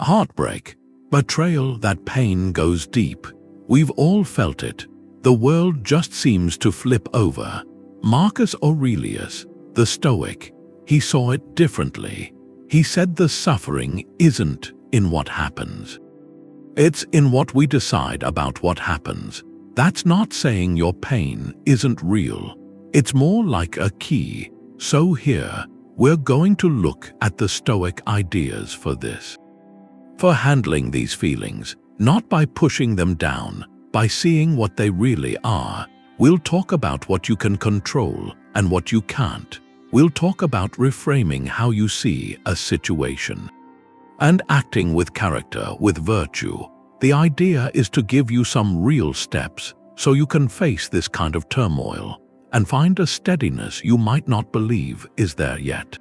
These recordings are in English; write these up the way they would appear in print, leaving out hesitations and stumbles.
Heartbreak, betrayal, that pain goes deep. We've all felt it. The world just seems to flip over. Marcus Aurelius, the Stoic, he saw it differently. He said the suffering isn't in what happens. It's in what we decide about what happens. That's not saying your pain isn't real. It's more like a key. So here, we're going to look at the Stoic ideas for this. For handling these feelings, not by pushing them down, by seeing what they really are. We'll talk about what you can control and what you can't. We'll talk about reframing how you see a situation. And acting with character, with virtue. The idea is to give you some real steps so you can face this kind of turmoil and find a steadiness you might not believe is there yet.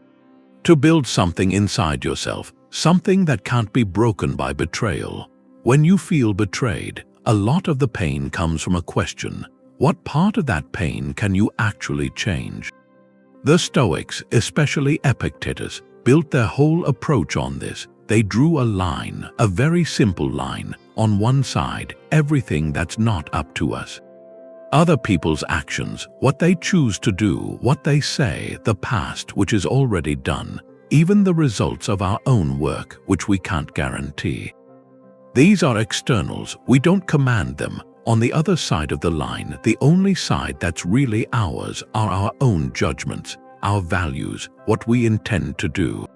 To build something inside yourself, something that can't be broken by betrayal. When you feel betrayed, a lot of the pain comes from a question: what part of that pain can you actually change? The Stoics, especially Epictetus, built their whole approach on this. They drew a line, a very simple line. On one side, everything that's not up to us. Other people's actions, what they choose to do, what they say, the past which is already done, even the results of our own work which we can't guarantee. These are externals, we don't command them. On the other side of the line, the only side that's really ours are our own judgments, our values, what we intend to do.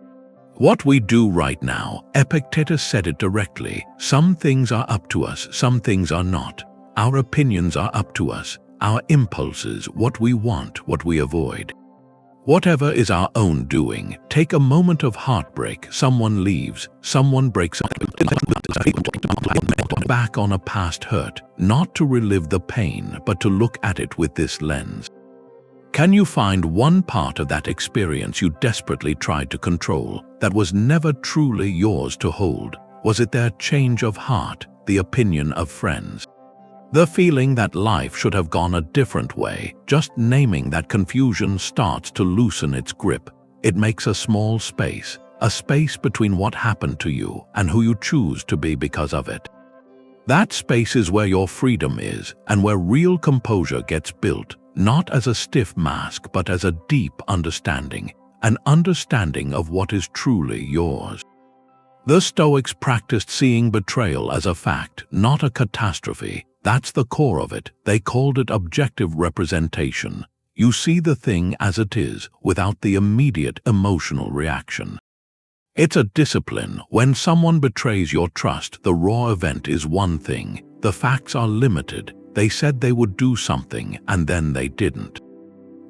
What we do right now, Epictetus said it directly. Some things are up to us, some things are not. Our opinions are up to us, our impulses, what we want, what we avoid. Whatever is our own doing, take a moment of heartbreak, someone leaves, someone breaks up, back on a past hurt, not to relive the pain, but to look at it with this lens. Can you find one part of that experience you desperately tried to control that was never truly yours to hold? Was it their change of heart, the opinion of friends? The feeling that life should have gone a different way? Just naming that confusion starts to loosen its grip. It makes a small space, a space between what happened to you and who you choose to be because of it. That space is where your freedom is and where real composure gets built. Not as a stiff mask, but as a deep understanding, an understanding of what is truly yours. The Stoics practiced seeing betrayal as a fact, not a catastrophe. That's the core of it. They called it objective representation. You see the thing as it is, without the immediate emotional reaction. It's a discipline. When someone betrays your trust, the raw event is one thing. The facts are limited. They said they would do something, and then they didn't.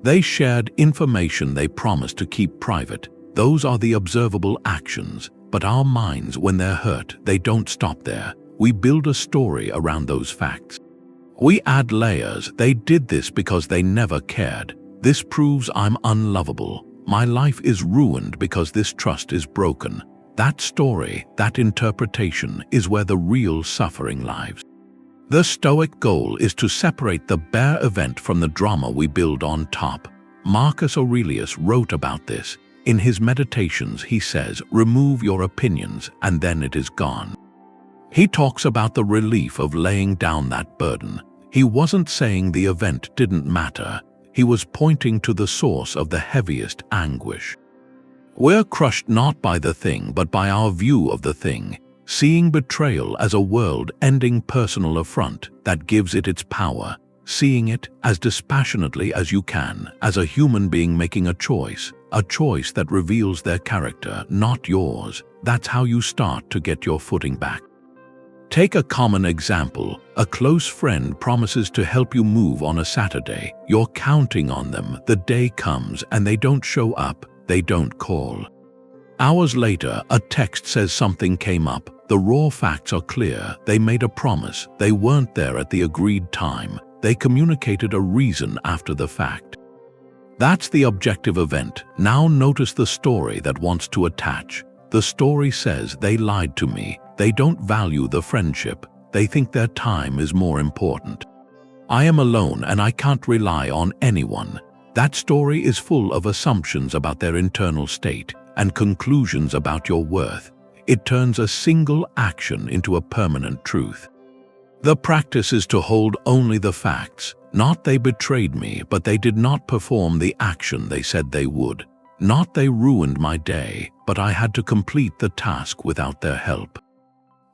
They shared information they promised to keep private. Those are the observable actions. But our minds, when they're hurt, they don't stop there. We build a story around those facts. We add layers. They did this because they never cared. This proves I'm unlovable. My life is ruined because this trust is broken. That story, that interpretation, is where the real suffering lies. The Stoic goal is to separate the bare event from the drama we build on top. Marcus Aurelius wrote about this. In his Meditations, he says, remove your opinions and then it is gone. He talks about the relief of laying down that burden. He wasn't saying the event didn't matter. He was pointing to the source of the heaviest anguish. We're crushed not by the thing, but by our view of the thing. Seeing betrayal as a world-ending personal affront that gives it its power, seeing it as dispassionately as you can, as a human being making a choice that reveals their character, not yours. That's how you start to get your footing back. Take a common example. A close friend promises to help you move on a Saturday. You're counting on them. The day comes and they don't show up. They don't call. Hours later, a text says something came up. The raw facts are clear. They made a promise. They weren't there at the agreed time. They communicated a reason after the fact. That's the objective event. Now notice the story that wants to attach. The story says they lied to me. They don't value the friendship. They think their time is more important. I am alone and I can't rely on anyone. That story is full of assumptions about their internal state and conclusions about your worth. it turns a single action into a permanent truth. The practice is to hold only the facts, not they betrayed me, but they did not perform the action they said they would. Not they ruined my day, but I had to complete the task without their help.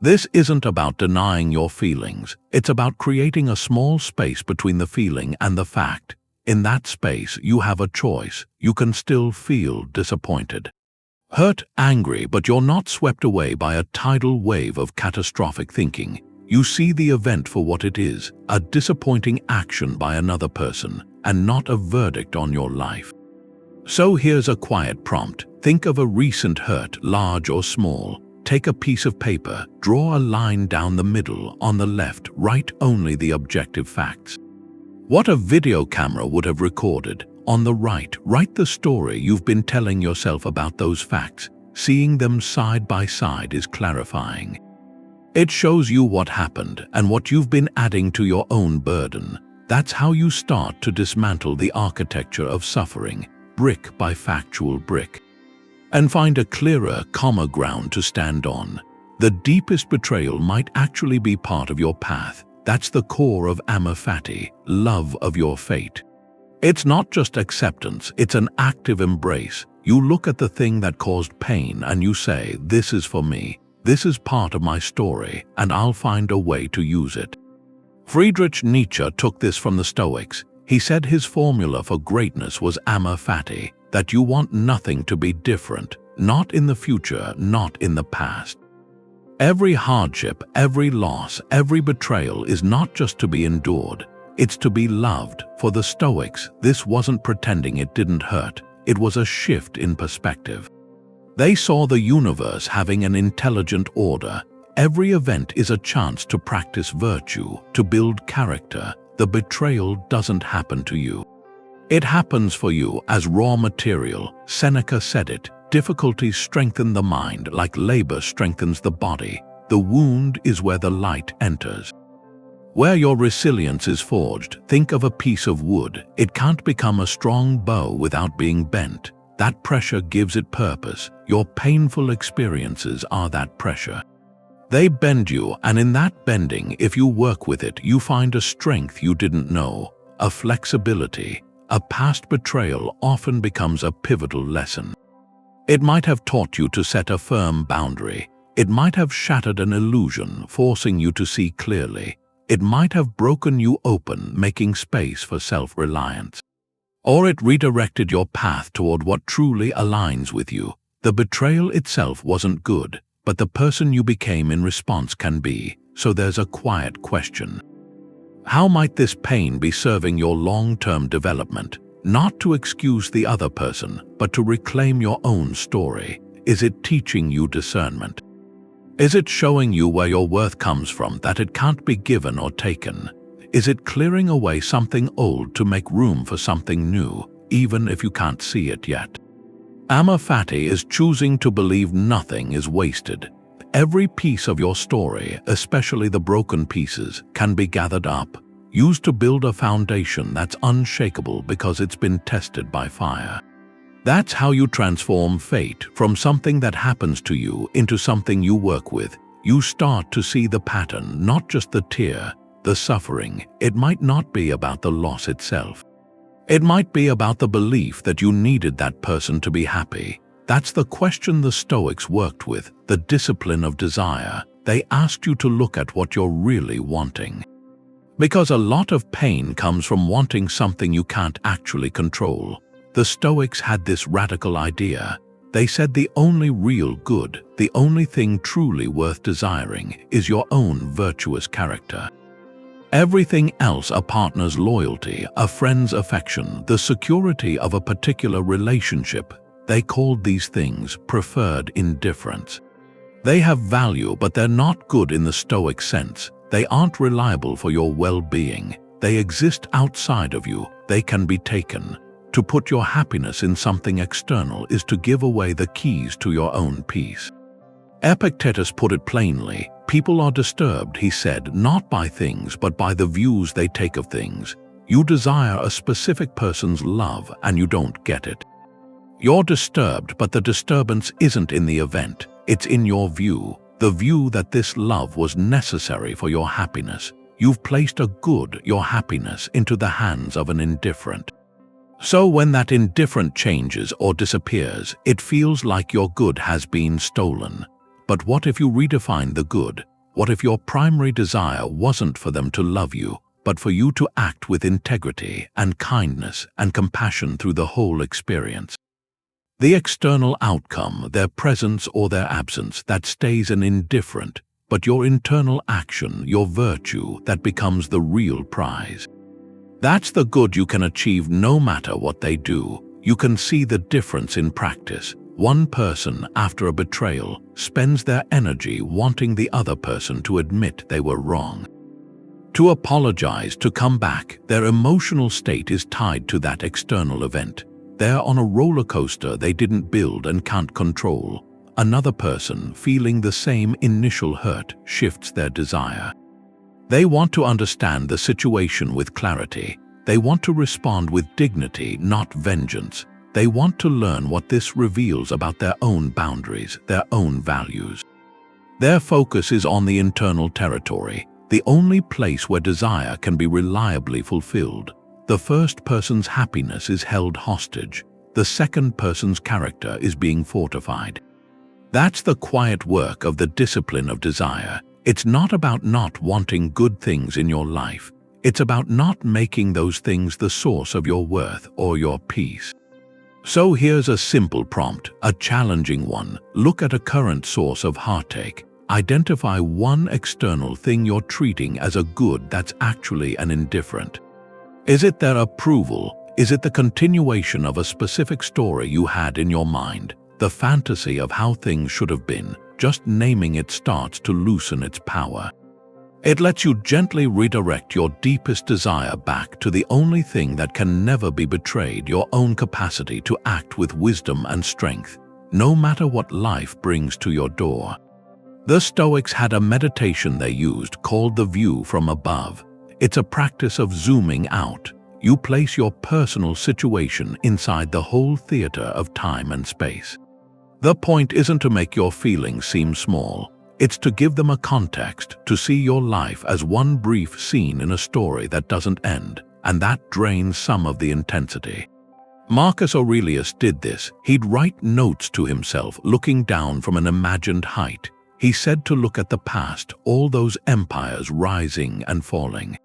This isn't about denying your feelings, it's about creating a small space between the feeling and the fact. In that space, you have a choice. You can still feel disappointed, hurt, angry, but you're not swept away by a tidal wave of catastrophic thinking. You see the event for what it is, a disappointing action by another person, and not a verdict on your life. So here's a quiet prompt. Think of a recent hurt, large or small. Take a piece of paper, draw a line down the middle. On the left, write only the objective facts. What a video camera would have recorded. On the right, write the story you've been telling yourself about those facts. Seeing them side by side is clarifying. It shows you what happened and what you've been adding to your own burden. That's how you start to dismantle the architecture of suffering, brick by factual brick, and find a clearer, calmer ground to stand on. The deepest betrayal might actually be part of your path. That's the core of Amor Fati, love of your fate. It's not just acceptance, it's an active embrace. You look at the thing that caused pain and you say, this is for me. This is part of my story, and I'll find a way to use it. Friedrich Nietzsche took this from the Stoics. He said his formula for greatness was Amor Fati, that you want nothing to be different, not in the future, not in the past. Every hardship, every loss, every betrayal is not just to be endured, it's to be loved. For the Stoics, this wasn't pretending it didn't hurt, it was a shift in perspective. They saw the universe having an intelligent order. Every event is a chance to practice virtue, to build character. The betrayal doesn't happen to you. It happens for you as raw material. Seneca said it. Difficulties strengthen the mind like labor strengthens the body. The wound is where the light enters. Where your resilience is forged, think of a piece of wood. It can't become a strong bow without being bent. That pressure gives it purpose. Your painful experiences are that pressure. They bend you, and in that bending, if you work with it, you find a strength you didn't know, a flexibility. A past betrayal often becomes a pivotal lesson. It might have taught you to set a firm boundary. It might have shattered an illusion, forcing you to see clearly. It might have broken you open, making space for self-reliance. Or it redirected your path toward what truly aligns with you. The betrayal itself wasn't good, but the person you became in response can be. So there's a quiet question. How might this pain be serving your long-term development? Not to excuse the other person, but to reclaim your own story. Is it teaching you discernment? Is it showing you where your worth comes from, that it can't be given or taken? Is it clearing away something old to make room for something new, even if you can't see it yet? Amor Fati is choosing to believe nothing is wasted. Every piece of your story, especially the broken pieces, can be gathered up, used to build a foundation that's unshakable because it's been tested by fire. That's how you transform fate, from something that happens to you into something you work with. You start to see the pattern, not just the tear, the suffering. It might not be about the loss itself. It might be about the belief that you needed that person to be happy. That's the question the Stoics worked with, the discipline of desire. They asked you to look at what you're really wanting. Because a lot of pain comes from wanting something you can't actually control. The Stoics had this radical idea. They said the only real good, the only thing truly worth desiring, is your own virtuous character. Everything else, a partner's loyalty, a friend's affection, the security of a particular relationship, they called these things preferred indifference. They have value, but they're not good in the Stoic sense. They aren't reliable for your well-being. They exist outside of you. They can be taken. To put your happiness in something external is to give away the keys to your own peace. Epictetus put it plainly. People are disturbed, he said, not by things, but by the views they take of things. You desire a specific person's love, and you don't get it. You're disturbed, but the disturbance isn't in the event. It's in your view, the view that this love was necessary for your happiness. You've placed a good, your happiness, into the hands of an indifferent. So when that indifferent changes or disappears, it feels like your good has been stolen. But what if you redefine the good? What if your primary desire wasn't for them to love you, but for you to act with integrity and kindness and compassion through the whole experience? The external outcome, their presence or their absence, that stays an indifferent, but your internal action, your virtue, that becomes the real prize. That's the good you can achieve no matter what they do. You can see the difference in practice. One person, after a betrayal, spends their energy wanting the other person to admit they were wrong. To apologize, to come back, their emotional state is tied to that external event. They're on a roller coaster they didn't build and can't control. Another person, feeling the same initial hurt, shifts their desire. They want to understand the situation with clarity. They want to respond with dignity, not vengeance. They want to learn what this reveals about their own boundaries, their own values. Their focus is on the internal territory, the only place where desire can be reliably fulfilled. The first person's happiness is held hostage. The second person's character is being fortified. That's the quiet work of the discipline of desire. It's not about not wanting good things in your life. It's about not making those things the source of your worth or your peace. So here's a simple prompt, a challenging one. Look at a current source of heartache. Identify one external thing you're treating as a good that's actually an indifferent. Is it their approval? Is it the continuation of a specific story you had in your mind? The fantasy of how things should have been? Just naming it starts to loosen its power. It lets you gently redirect your deepest desire back to the only thing that can never be betrayed, your own capacity to act with wisdom and strength, no matter what life brings to your door. The Stoics had a meditation they used called the view from above. It's a practice of zooming out. You place your personal situation inside the whole theater of time and space. The point isn't to make your feelings seem small. It's to give them a context, to see your life as one brief scene in a story that doesn't end, and that drains some of the intensity. Marcus Aurelius did this. He'd write notes to himself, looking down from an imagined height. He said to look at the past, all those empires rising and falling.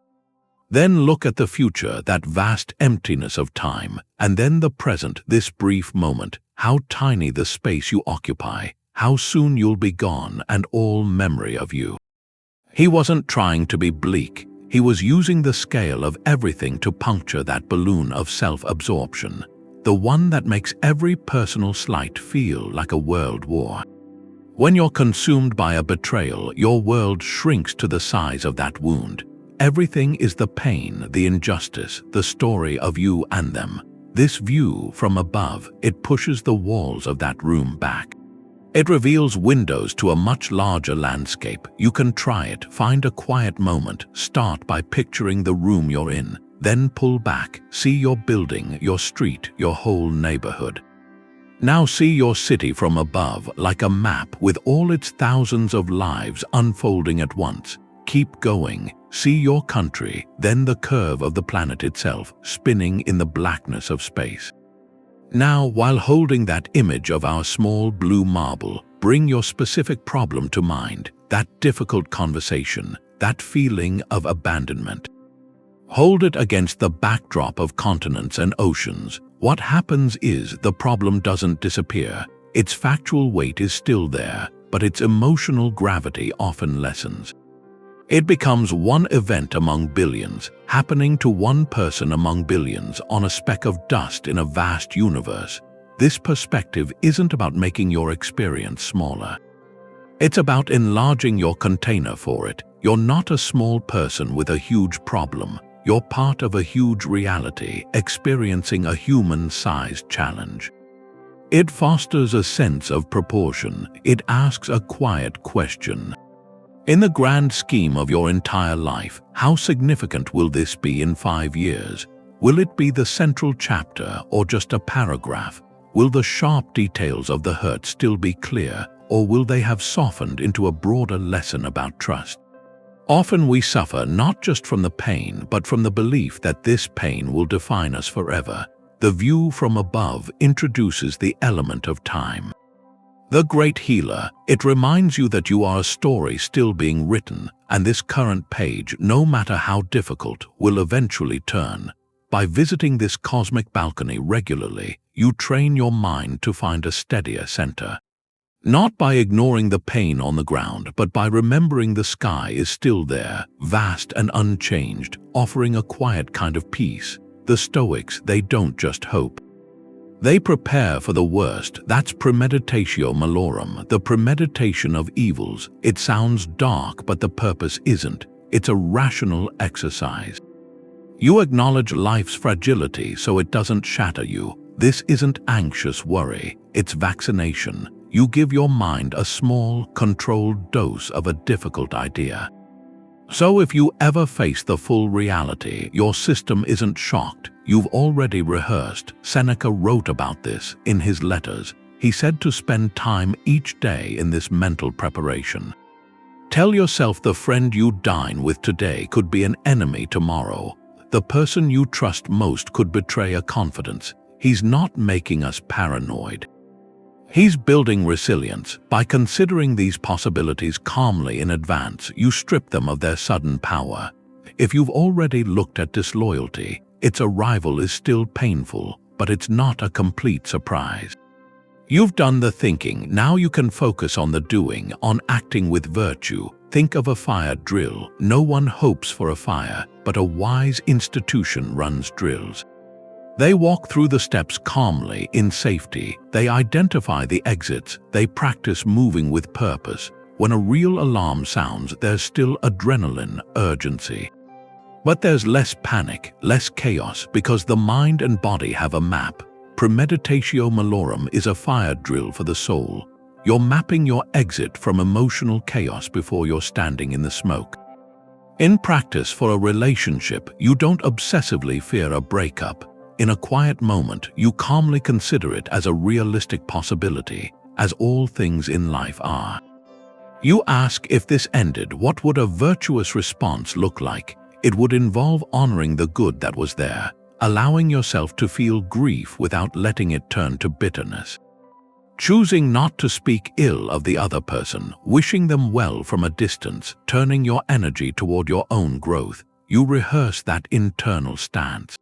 Then look at the future, that vast emptiness of time, and then the present, this brief moment, how tiny the space you occupy, how soon you'll be gone and all memory of you. He wasn't trying to be bleak. He was using the scale of everything to puncture that balloon of self-absorption, the one that makes every personal slight feel like a world war. When you're consumed by a betrayal, your world shrinks to the size of that wound. Everything is the pain, the injustice, the story of you and them. This view from above, it pushes the walls of that room back. It reveals windows to a much larger landscape. You can try it, find a quiet moment, start by picturing the room you're in, then pull back, see your building, your street, your whole neighborhood. Now see your city from above, like a map with all its thousands of lives unfolding at once. Keep going. See your country, then the curve of the planet itself, spinning in the blackness of space. Now, while holding that image of our small blue marble, bring your specific problem to mind, that difficult conversation, that feeling of abandonment. Hold it against the backdrop of continents and oceans. What happens is the problem doesn't disappear. Its factual weight is still there, but its emotional gravity often lessens. It becomes one event among billions, happening to one person among billions on a speck of dust in a vast universe. This perspective isn't about making your experience smaller. It's about enlarging your container for it. You're not a small person with a huge problem. You're part of a huge reality, experiencing a human-sized challenge. It fosters a sense of proportion. It asks a quiet question. In the grand scheme of your entire life, how significant will this be in 5 years? Will it be the central chapter or just a paragraph? Will the sharp details of the hurt still be clear, or will they have softened into a broader lesson about trust? Often we suffer not just from the pain, but from the belief that this pain will define us forever. The view from above introduces the element of time. The great healer, it reminds you that you are a story still being written, and this current page, no matter how difficult, will eventually turn. By visiting this cosmic balcony regularly, you train your mind to find a steadier center. Not by ignoring the pain on the ground, but by remembering the sky is still there, vast and unchanged, offering a quiet kind of peace. The Stoics, they don't just hope. They prepare for the worst. That's Premeditatio Malorum, the premeditation of evils. It sounds dark, but the purpose isn't. It's a rational exercise. You acknowledge life's fragility so it doesn't shatter you. This isn't anxious worry, it's vaccination. You give your mind a small, controlled dose of a difficult idea. So if you ever face the full reality, your system isn't shocked. You've already rehearsed. Seneca wrote about this in his letters. He said to spend time each day in this mental preparation. Tell yourself the friend you dine with today could be an enemy tomorrow. The person you trust most could betray a confidence. He's not making us paranoid. He's building resilience. By considering these possibilities calmly in advance, you strip them of their sudden power. If you've already looked at disloyalty, its arrival is still painful, but it's not a complete surprise. You've done the thinking, now you can focus on the doing, on acting with virtue. Think of a fire drill. No one hopes for a fire, but a wise institution runs drills. They walk through the steps calmly, in safety. They identify the exits. They practice moving with purpose. When a real alarm sounds, there's still adrenaline, urgency. But there's less panic, less chaos, because the mind and body have a map. Premeditatio Malorum is a fire drill for the soul. You're mapping your exit from emotional chaos before you're standing in the smoke. In practice for a relationship, you don't obsessively fear a breakup. In a quiet moment, you calmly consider it as a realistic possibility, as all things in life are. You ask, if this ended, what would a virtuous response look like? It would involve honoring the good that was there, allowing yourself to feel grief without letting it turn to bitterness. Choosing not to speak ill of the other person, wishing them well from a distance, turning your energy toward your own growth. You rehearse that internal stance.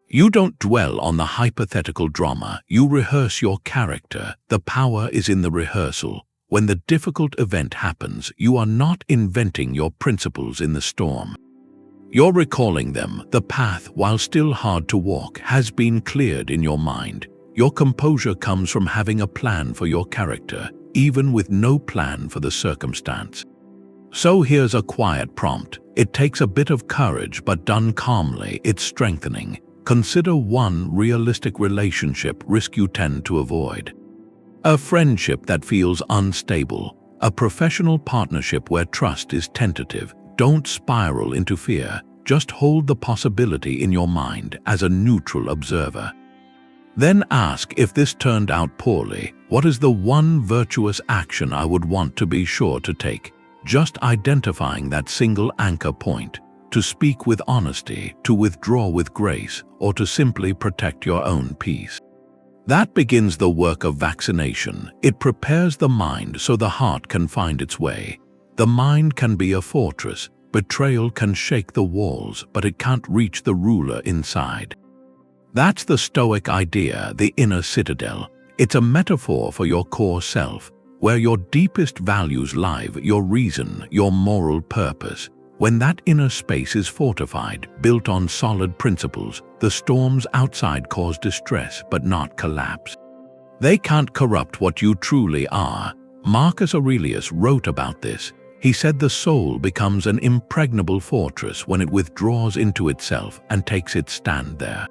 You don't dwell on the hypothetical drama, you rehearse your character. The power is in the rehearsal. When the difficult event happens, you are not inventing your principles in the storm. You're recalling them. The path, while still hard to walk, has been cleared in your mind. Your composure comes from having a plan for your character, even with no plan for the circumstance. So here's a quiet prompt. It takes a bit of courage, but done calmly, it's strengthening. Consider one realistic relationship risk you tend to avoid. A friendship that feels unstable. A professional partnership where trust is tentative. Don't spiral into fear. Just hold the possibility in your mind as a neutral observer. Then ask, if this turned out poorly, what is the one virtuous action I would want to be sure to take? Just identifying that single anchor point. To speak with honesty, to withdraw with grace, or to simply protect your own peace. That begins the work of vaccination. It prepares the mind so the heart can find its way. The mind can be a fortress. Betrayal can shake the walls, but it can't reach the ruler inside. That's the Stoic idea, the inner citadel. It's a metaphor for your core self, where your deepest values lie, your reason, your moral purpose. When that inner space is fortified, built on solid principles, the storms outside cause distress but not collapse. They can't corrupt what you truly are. Marcus Aurelius wrote about this. He said the soul becomes an impregnable fortress when it withdraws into itself and takes its stand there.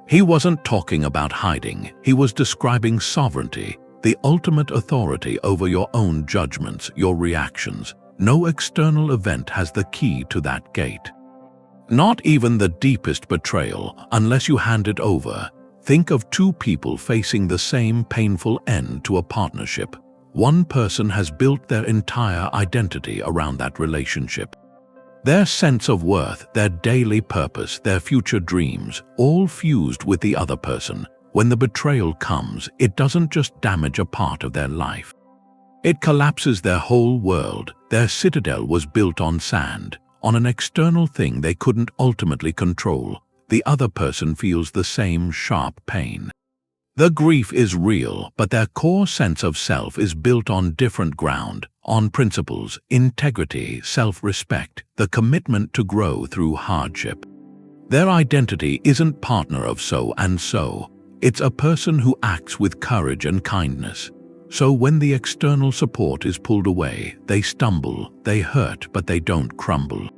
He wasn't talking about hiding. He was describing sovereignty, the ultimate authority over your own judgments, your reactions. No external event has the key to that gate. Not even the deepest betrayal, unless you hand it over. Think of two people facing the same painful end to a partnership. one person has built their entire identity around that relationship. Their sense of worth, their daily purpose, their future dreams, all fused with the other person. When the betrayal comes, it doesn't just damage a part of their life. It collapses their whole world. Their citadel was built on sand, on an external thing they couldn't ultimately control. The other person feels the same sharp pain. The grief is real, but their core sense of self is built on different ground, on principles, integrity, self-respect, the commitment to grow through hardship. Their identity isn't partner of so and so. It's a person who acts with courage and kindness. So when the external support is pulled away, they stumble, they hurt, but they don't crumble.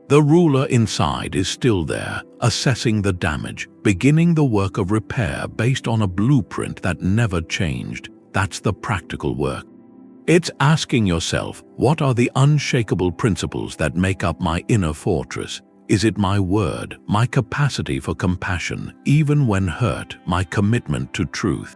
The ruler inside is still there, assessing the damage, beginning the work of repair based on a blueprint that never changed. That's the practical work. It's asking yourself, what are the unshakable principles that make up my inner fortress? Is it my word, my capacity for compassion, even when hurt, my commitment to truth?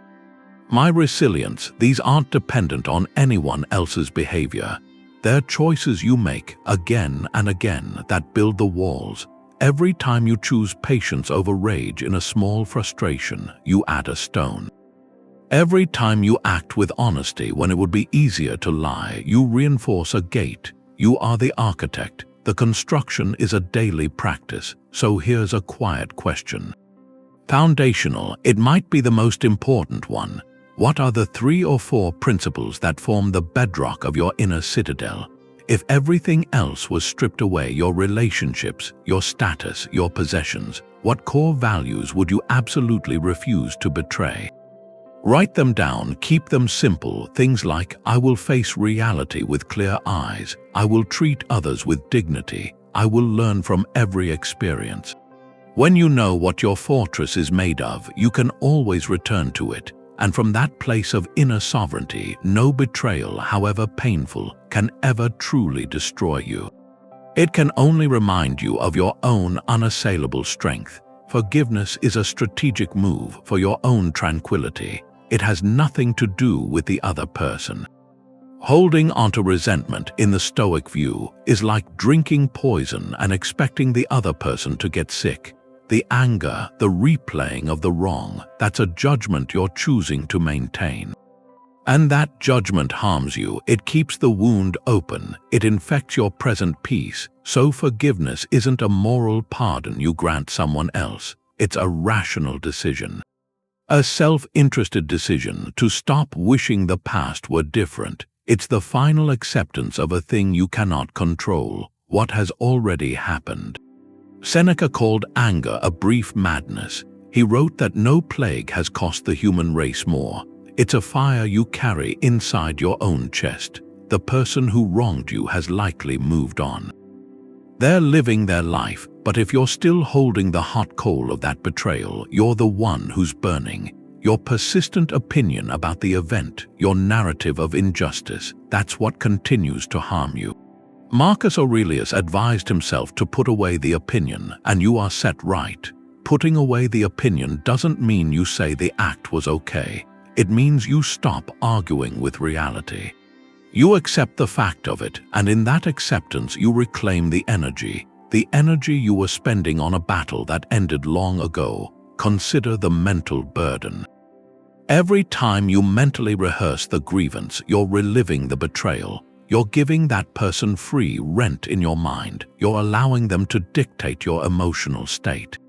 My resilience? These aren't dependent on anyone else's behavior. They're choices you make again and again that build the walls. Every time you choose patience over rage in a small frustration, you add a stone. Every time you act with honesty when it would be easier to lie, you reinforce a gate. You are the architect. The construction is a daily practice. So here's a quiet question. Foundational, it might be the most important one. What are the 3 or 4 principles that form the bedrock of your inner citadel? If everything else was stripped away, your relationships, your status, your possessions, what core values would you absolutely refuse to betray? Write them down, keep them simple, things like, I will face reality with clear eyes, I will treat others with dignity, I will learn from every experience. When you know what your fortress is made of, you can always return to it. And from that place of inner sovereignty, no betrayal, however painful, can ever truly destroy you. It can only remind you of your own unassailable strength. Forgiveness is a strategic move for your own tranquility. It has nothing to do with the other person. Holding onto resentment in the Stoic view is like drinking poison and expecting the other person to get sick. The anger, the replaying of the wrong, that's a judgment you're choosing to maintain. And that judgment harms you. It keeps the wound open. It infects your present peace. So forgiveness isn't a moral pardon you grant someone else. It's a rational decision. A self-interested decision to stop wishing the past were different. It's the final acceptance of a thing you cannot control, what has already happened. Seneca called anger a brief madness. He wrote that no plague has cost the human race more. It's a fire you carry inside your own chest. The person who wronged you has likely moved on. They're living their life, but if you're still holding the hot coal of that betrayal, you're the one who's burning. Your persistent opinion about the event, your narrative of injustice, that's what continues to harm you. Marcus Aurelius advised himself to put away the opinion, and you are set right. Putting away the opinion doesn't mean you say the act was okay. It means you stop arguing with reality. You accept the fact of it, and in that acceptance you reclaim the energy you were spending on a battle that ended long ago. Consider the mental burden. Every time you mentally rehearse the grievance, you're reliving the betrayal. You're giving that person free rent in your mind. You're allowing them to dictate your emotional state.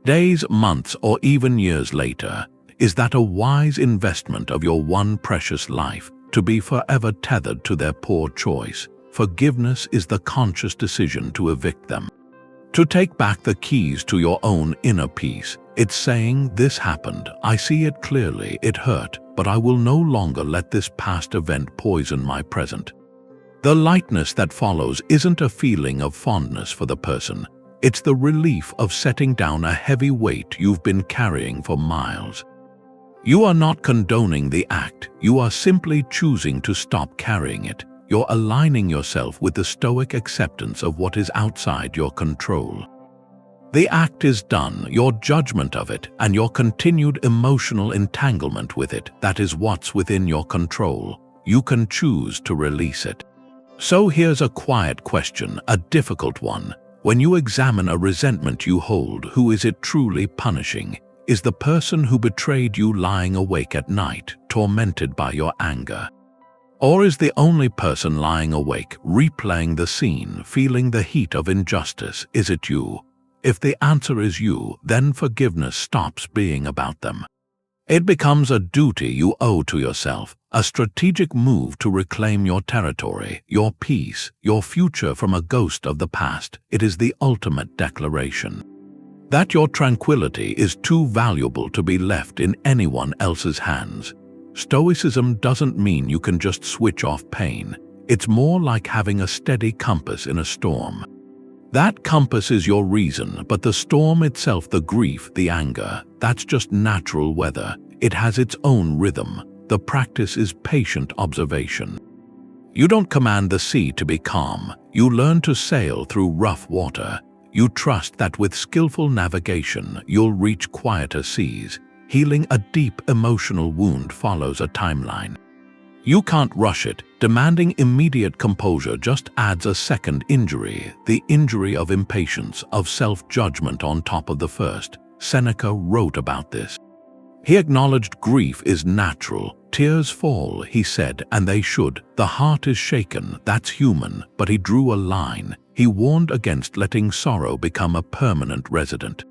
Days, months, or even years later, is that a wise investment of your one precious life, to be forever tethered to their poor choice? Forgiveness is the conscious decision to evict them. To take back the keys to your own inner peace. It's saying, this happened, I see it clearly, it hurt, but I will no longer let this past event poison my present. The lightness that follows isn't a feeling of fondness for the person. It's the relief of setting down a heavy weight you've been carrying for miles. You are not condoning the act. You are simply choosing to stop carrying it. You're aligning yourself with the Stoic acceptance of what is outside your control. The act is done, your judgment of it, and your continued emotional entanglement with it, that is what's within your control. you can choose to release it. So here's a quiet question, a difficult one. When you examine a resentment you hold, who is it truly punishing? Is the person who betrayed you lying awake at night, tormented by your anger? Or is the only person lying awake, replaying the scene, feeling the heat of injustice, is it you? If the answer is you, then forgiveness stops being about them. It becomes a duty you owe to yourself, a strategic move to reclaim your territory, your peace, your future from a ghost of the past. It is the ultimate declaration that your tranquility is too valuable to be left in anyone else's hands. Stoicism doesn't mean you can just switch off pain. It's more like having a steady compass in a storm. That compass is your reason, but the storm itself, the grief, the anger, that's just natural weather. It has its own rhythm. The practice is patient observation. You don't command the sea to be calm. You learn to sail through rough water. You trust that with skillful navigation, you'll reach quieter seas. Healing a deep emotional wound follows a timeline. You can't rush it. Demanding immediate composure just adds a second injury, the injury of impatience, of self-judgment on top of the first. Seneca wrote about this. He acknowledged grief is natural. Tears fall, he said, and they should. The heart is shaken, that's human, but he drew a line. He warned against letting sorrow become a permanent resident.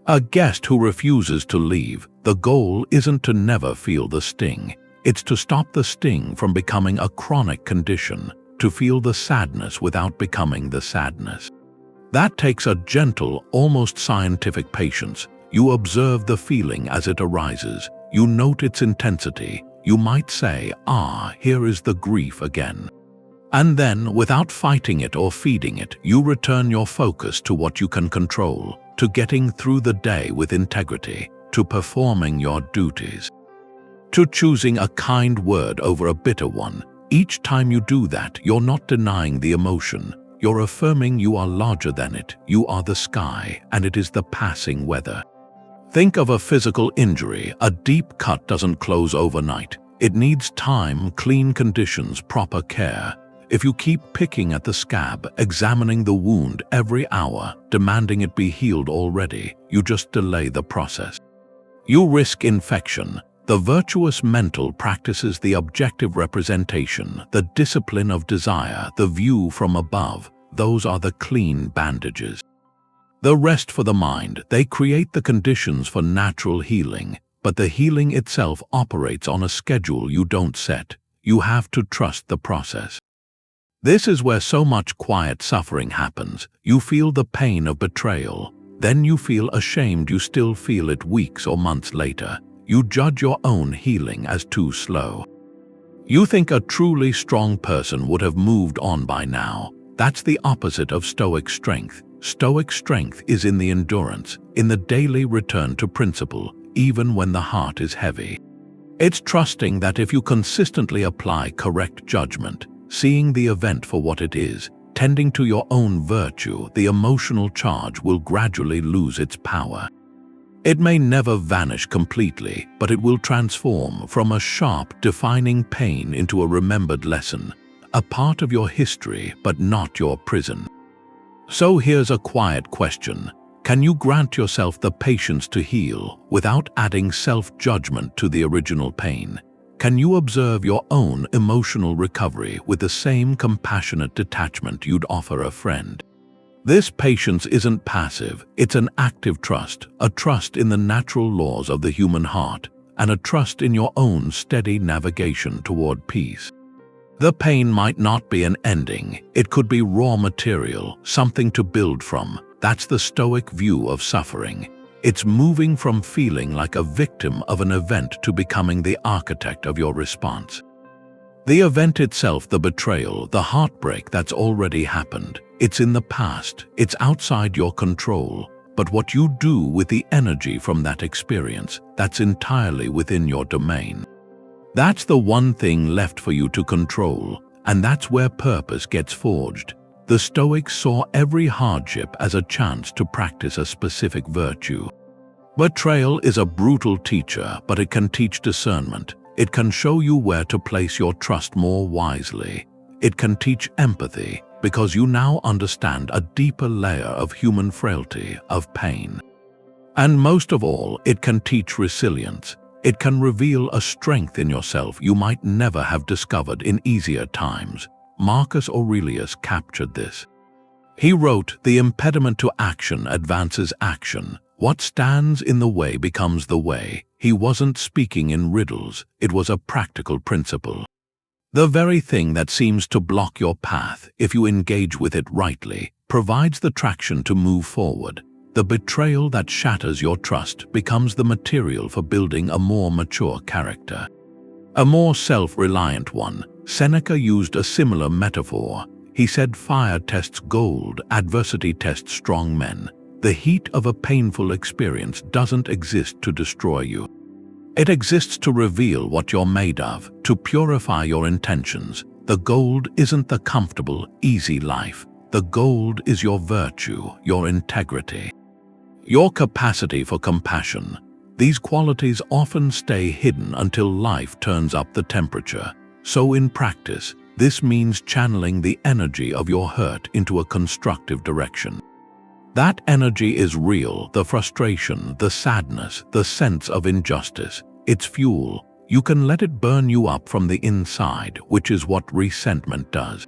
A guest who refuses to leave, the goal isn't to never feel the sting. It's to stop the sting from becoming a chronic condition, to feel the sadness without becoming the sadness. That takes a gentle, almost scientific patience. You observe the feeling as it arises. You note its intensity. You might say, here is the grief again. And then, without fighting it or feeding it, you return your focus to what you can control, to getting through the day with integrity, to performing your duties, to choosing a kind word over a bitter one. Each time you do that, you're not denying the emotion. You're affirming you are larger than it. You are the sky, and it is the passing weather. Think of a physical injury. A deep cut doesn't close overnight. It needs time, clean conditions, proper care. If you keep picking at the scab, examining the wound every hour, demanding it be healed already, you just delay the process. You risk infection. The virtuous mental practices the objective representation, the discipline of desire, the view from above. Those are the clean bandages. The rest for the mind. They create the conditions for natural healing, but the healing itself operates on a schedule you don't set. You have to trust the process. This is where so much quiet suffering happens. You feel the pain of betrayal. Then you feel ashamed. You still feel it weeks or months later. You judge your own healing as too slow. You think a truly strong person would have moved on by now. That's the opposite of Stoic strength. Stoic strength is in the endurance, in the daily return to principle, even when the heart is heavy. It's trusting that if you consistently apply correct judgment, seeing the event for what it is, tending to your own virtue, the emotional charge will gradually lose its power. It may never vanish completely, but it will transform from a sharp, defining pain into a remembered lesson, a part of your history but not your prison. So here's a quiet question. Can you grant yourself the patience to heal without adding self-judgment to the original pain? Can you observe your own emotional recovery with the same compassionate detachment you'd offer a friend? This patience isn't passive, it's an active trust, a trust in the natural laws of the human heart, and a trust in your own steady navigation toward peace. The pain might not be an ending, it could be raw material, something to build from. That's the Stoic view of suffering. It's moving from feeling like a victim of an event to becoming the architect of your response. The event itself, the betrayal, the heartbreak that's already happened, it's in the past, it's outside your control. But what you do with the energy from that experience, that's entirely within your domain. That's the one thing left for you to control, and that's where purpose gets forged. The Stoics saw every hardship as a chance to practice a specific virtue. Betrayal is a brutal teacher, but it can teach discernment, It can show you where to place your trust more wisely. It can teach empathy, because you now understand a deeper layer of human frailty, of pain. And most of all, it can teach resilience. It can reveal a strength in yourself you might never have discovered in easier times. Marcus Aurelius captured this. He wrote, "The impediment to action advances action. What stands in the way becomes the way." He wasn't speaking in riddles, it was a practical principle. The very thing that seems to block your path, if you engage with it rightly, provides the traction to move forward. The betrayal that shatters your trust becomes the material for building a more mature character. A more self-reliant one. Seneca used a similar metaphor. He said, "Fire tests gold, adversity tests strong men." The heat of a painful experience doesn't exist to destroy you. It exists to reveal what you're made of, to purify your intentions. The gold isn't the comfortable, easy life. The gold is your virtue, your integrity, your capacity for compassion. These qualities often stay hidden until life turns up the temperature. So in practice, this means channeling the energy of your hurt into a constructive direction. That energy is real, the frustration, the sadness, the sense of injustice. It's fuel. You can let it burn you up from the inside, which is what resentment does.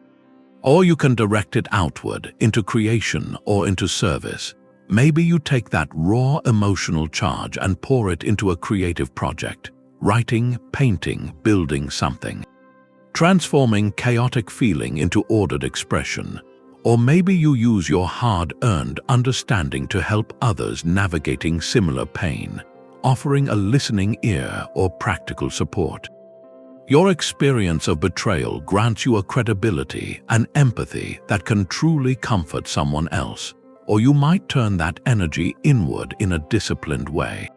Or you can direct it outward, into creation or into service. Maybe you take that raw emotional charge and pour it into a creative project, writing, painting, building something, transforming chaotic feeling into ordered expression. Or maybe you use your hard-earned understanding to help others navigating similar pain, offering a listening ear or practical support. Your experience of betrayal grants you a credibility and empathy that can truly comfort someone else, or you might turn that energy inward in a disciplined way,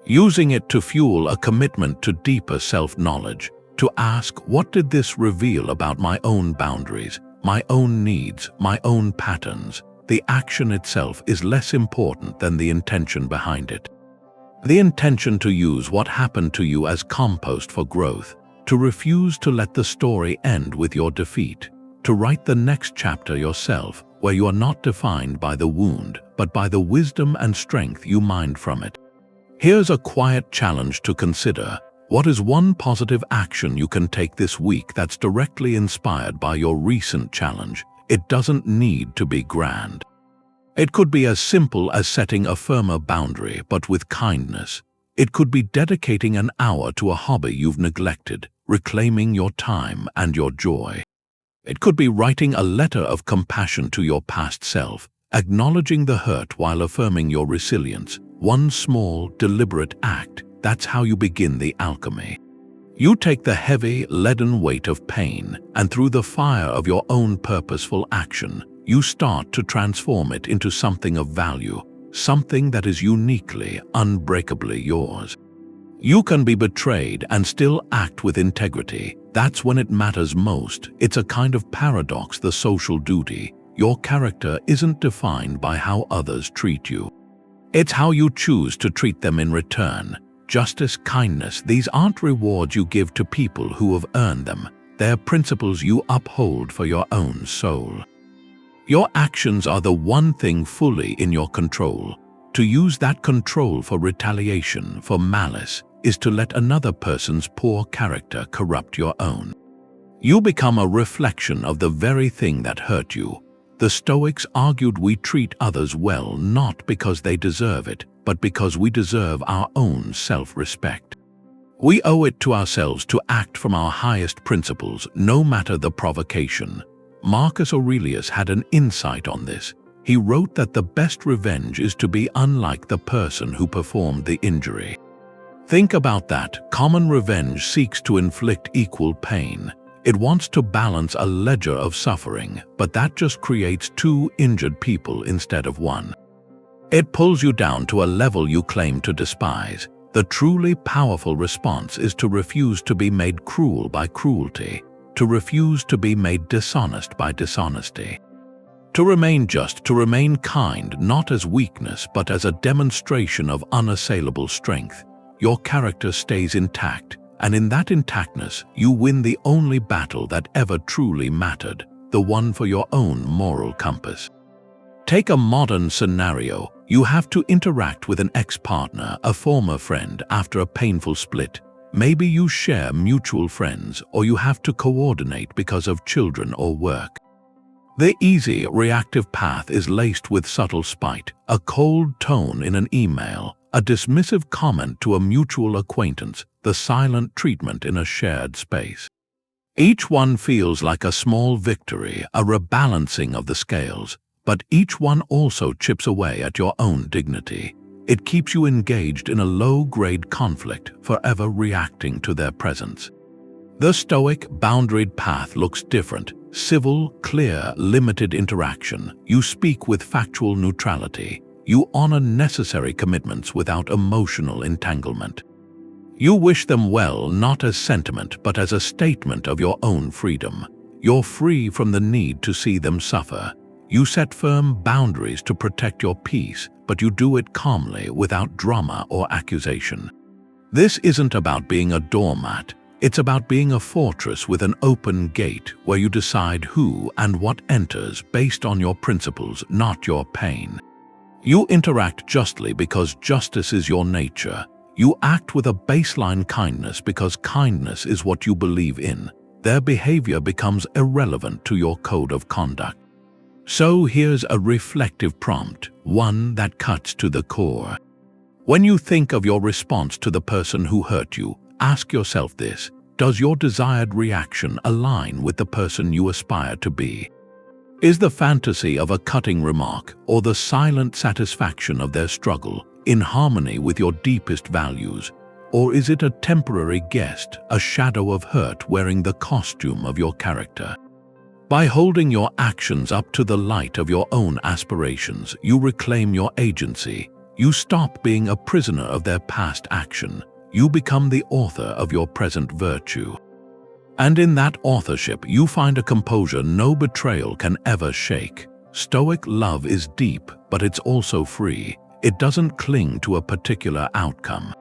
using it to fuel a commitment to deeper self-knowledge, to ask, what did this reveal about my own boundaries, my own needs, my own patterns? The action itself is less important than the intention behind it. The intention to use what happened to you as compost for growth, to refuse to let the story end with your defeat, to write the next chapter yourself, where you are not defined by the wound, but by the wisdom and strength you mined from it. Here's a quiet challenge to consider. What is one positive action you can take this week that's directly inspired by your recent challenge? It doesn't need to be grand. It could be as simple as setting a firmer boundary, but with kindness. It could be dedicating an hour to a hobby you've neglected, reclaiming your time and your joy. It could be writing a letter of compassion to your past self, acknowledging the hurt while affirming your resilience. One small, deliberate act, that's how you begin the alchemy. You take the heavy, leaden weight of pain, and through the fire of your own purposeful action, you start to transform it into something of value, something that is uniquely, unbreakably yours. You can be betrayed and still act with integrity. That's when it matters most. It's a kind of paradox, the social duty. Your character isn't defined by how others treat you. It's how you choose to treat them in return. Justice, kindness, these aren't rewards you give to people who have earned them. They're principles you uphold for your own soul. Your actions are the one thing fully in your control. To use that control for retaliation, for malice, is to let another person's poor character corrupt your own. You become a reflection of the very thing that hurt you. The Stoics argued we treat others well not because they deserve it, but because we deserve our own self-respect. We owe it to ourselves to act from our highest principles, no matter the provocation. Marcus Aurelius had an insight on this. He wrote that the best revenge is to be unlike the person who performed the injury. Think about that. Common revenge seeks to inflict equal pain. It wants to balance a ledger of suffering, but that just creates two injured people instead of one. It pulls you down to a level you claim to despise. The truly powerful response is to refuse to be made cruel by cruelty, to refuse to be made dishonest by dishonesty. To remain just, to remain kind, not as weakness but as a demonstration of unassailable strength. Your character stays intact, and in that intactness you win the only battle that ever truly mattered, the one for your own moral compass. Take a modern scenario. You have to interact with an ex-partner, a former friend, after a painful split. Maybe you share mutual friends, or you have to coordinate because of children or work. The easy, reactive path is laced with subtle spite, a cold tone in an email, a dismissive comment to a mutual acquaintance, the silent treatment in a shared space. Each one feels like a small victory, a rebalancing of the scales, but each one also chips away at your own dignity. It keeps you engaged in a low-grade conflict, forever reacting to their presence. The Stoic, boundaried path looks different. Civil, clear, limited interaction. You speak with factual neutrality. You honor necessary commitments without emotional entanglement. You wish them well not as sentiment but as a statement of your own freedom. You're free from the need to see them suffer. You set firm boundaries to protect your peace, but you do it calmly without drama or accusation. This isn't about being a doormat. It's about being a fortress with an open gate where you decide who and what enters based on your principles, not your pain. You interact justly because justice is your nature. You act with a baseline kindness because kindness is what you believe in. Their behavior becomes irrelevant to your code of conduct. So here's a reflective prompt, one that cuts to the core. When you think of your response to the person who hurt you, ask yourself this: does your desired reaction align with the person you aspire to be? Is the fantasy of a cutting remark or the silent satisfaction of their struggle in harmony with your deepest values? Or is it a temporary guest, a shadow of hurt wearing the costume of your character? By holding your actions up to the light of your own aspirations, you reclaim your agency. You stop being a prisoner of their past action. You become the author of your present virtue. And in that authorship, you find a composure no betrayal can ever shake. Stoic love is deep, but it's also free. It doesn't cling to a particular outcome.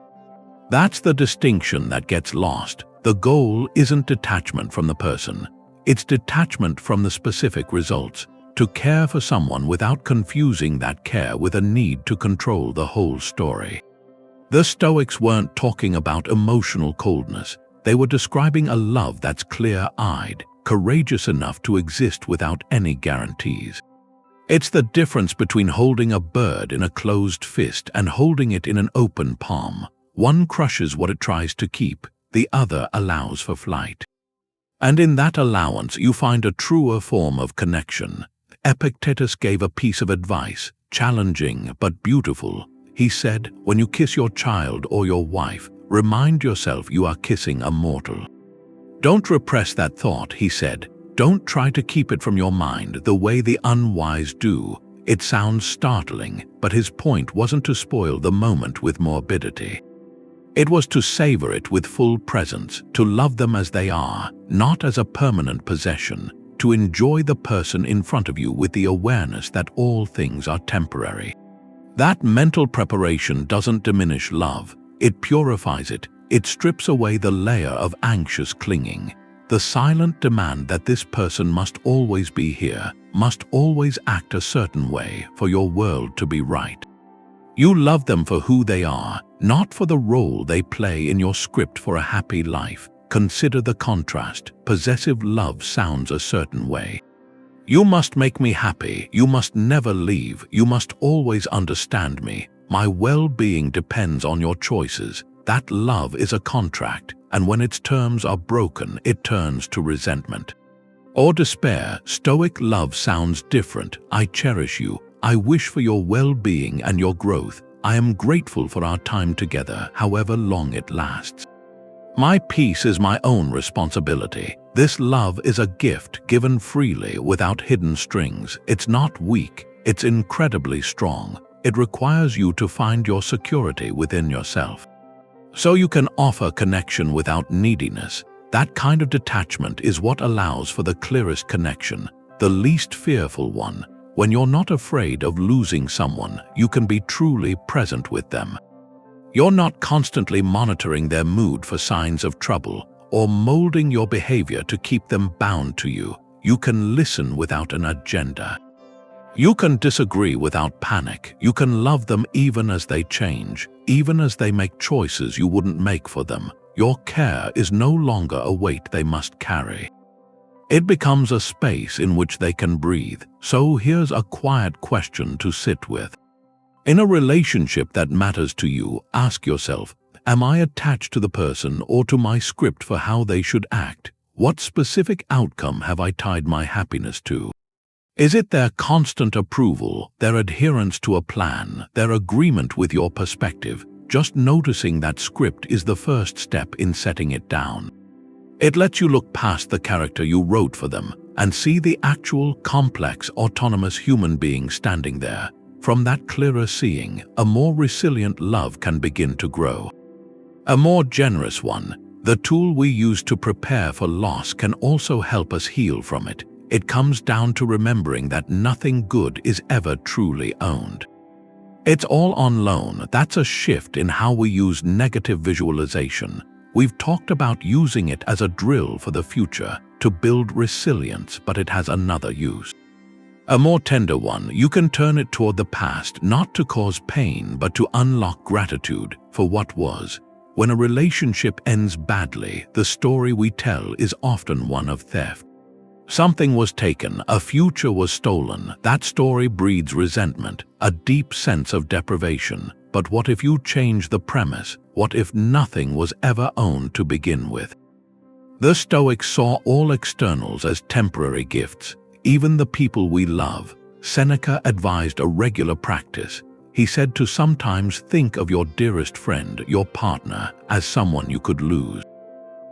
That's the distinction that gets lost. The goal isn't detachment from the person. It's detachment from the specific results. To care for someone without confusing that care with a need to control the whole story. The Stoics weren't talking about emotional coldness. They were describing a love that's clear-eyed, courageous enough to exist without any guarantees. It's the difference between holding a bird in a closed fist and holding it in an open palm. One crushes what it tries to keep, the other allows for flight. And in that allowance you find a truer form of connection. Epictetus gave a piece of advice, challenging but beautiful. He said, when you kiss your child or your wife, remind yourself you are kissing a mortal. Don't repress that thought, he said. Don't try to keep it from your mind the way the unwise do. It sounds startling, but his point wasn't to spoil the moment with morbidity. It was to savor it with full presence, to love them as they are, not as a permanent possession, to enjoy the person in front of you with the awareness that all things are temporary. That mental preparation doesn't diminish love, it purifies it. It strips away the layer of anxious clinging, the silent demand that this person must always be here, must always act a certain way for your world to be right. You love them for who they are, not for the role they play in your script for a happy life. Consider the contrast. Possessive love sounds a certain way. You must make me happy, you must never leave, you must always understand me. My well-being depends on your choices. That love is a contract, and when its terms are broken, it turns to resentment or despair. Stoic love sounds different. I cherish you. I wish for your well-being and your growth. I am grateful for our time together, however long it lasts. My peace is my own responsibility. This love is a gift given freely without hidden strings. It's not weak, it's incredibly strong. It requires you to find your security within yourself, so you can offer connection without neediness. That kind of detachment is what allows for the clearest connection, the least fearful one. When you're not afraid of losing someone, you can be truly present with them. You're not constantly monitoring their mood for signs of trouble or molding your behavior to keep them bound to you. You can listen without an agenda. You can disagree without panic. You can love them even as they change, even as they make choices you wouldn't make for them. Your care is no longer a weight they must carry. It becomes a space in which they can breathe. So here's a quiet question to sit with. In a relationship that matters to you, ask yourself, am I attached to the person or to my script for how they should act? What specific outcome have I tied my happiness to? Is it their constant approval, their adherence to a plan, their agreement with your perspective? Just noticing that script is the first step in setting it down. It lets you look past the character you wrote for them and see the actual, complex, autonomous human being standing there. From that clearer seeing, a more resilient love can begin to grow. A more generous one. The tool we use to prepare for loss can also help us heal from it. It comes down to remembering that nothing good is ever truly owned. It's all on loan. That's a shift in how we use negative visualization. We've talked about using it as a drill for the future to build resilience, but it has another use. A more tender one. You can turn it toward the past, not to cause pain, but to unlock gratitude for what was. When a relationship ends badly, the story we tell is often one of theft. Something was taken, a future was stolen. That story breeds resentment, a deep sense of deprivation. But what if you change the premise? What if nothing was ever owned to begin with? The Stoics saw all externals as temporary gifts, even the people we love. Seneca advised a regular practice. He said to sometimes think of your dearest friend, your partner, as someone you could lose.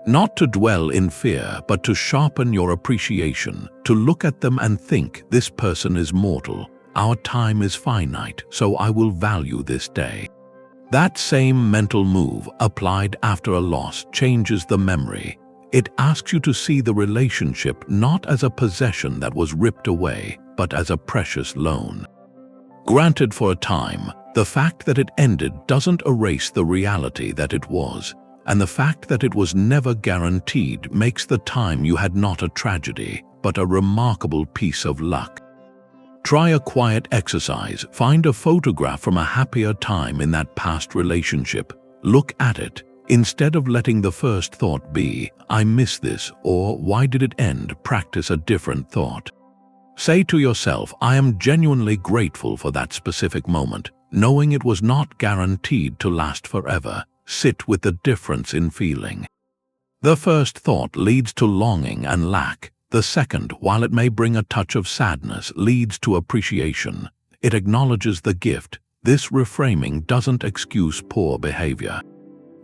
Not to dwell in fear, but to sharpen your appreciation, to look at them and think, this person is mortal, our time is finite, so I will value this day. That same mental move, applied after a loss, changes the memory. It asks you to see the relationship not as a possession that was ripped away, but as a precious loan. Granted for a time, the fact that it ended doesn't erase the reality that it was. And the fact that it was never guaranteed makes the time you had not a tragedy, but a remarkable piece of luck. Try a quiet exercise. Find a photograph from a happier time in that past relationship. Look at it. Instead of letting the first thought be, I miss this, or why did it end? Practice a different thought. Say to yourself, I am genuinely grateful for that specific moment, knowing it was not guaranteed to last forever. Sit with the difference in feeling. The first thought leads to longing and lack. The second, while it may bring a touch of sadness, leads to appreciation. It acknowledges the gift. This reframing doesn't excuse poor behavior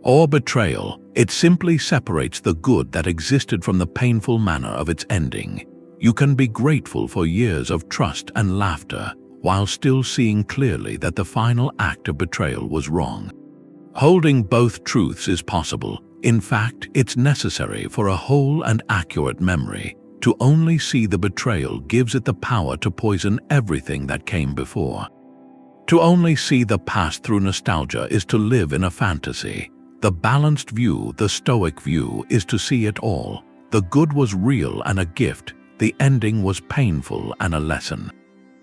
or betrayal. It simply separates the good that existed from the painful manner of its ending. You can be grateful for years of trust and laughter while still seeing clearly that the final act of betrayal was wrong. Holding both truths is possible. In fact, it's necessary for a whole and accurate memory. To only see the betrayal gives it the power to poison everything that came before. To only see the past through nostalgia is to live in a fantasy. The balanced view, the Stoic view, is to see it all. The good was real and a gift. The ending was painful and a lesson.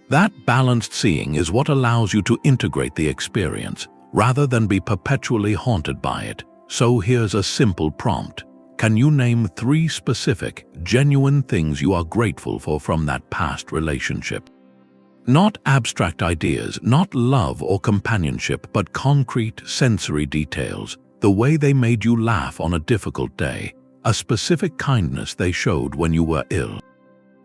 That balanced seeing is what allows you to integrate the experience, rather than be perpetually haunted by it. So here's a simple prompt. Can you name 3 specific, genuine things you are grateful for from that past relationship? Not abstract ideas, not love or companionship, but concrete, sensory details. The way they made you laugh on a difficult day, a specific kindness they showed when you were ill.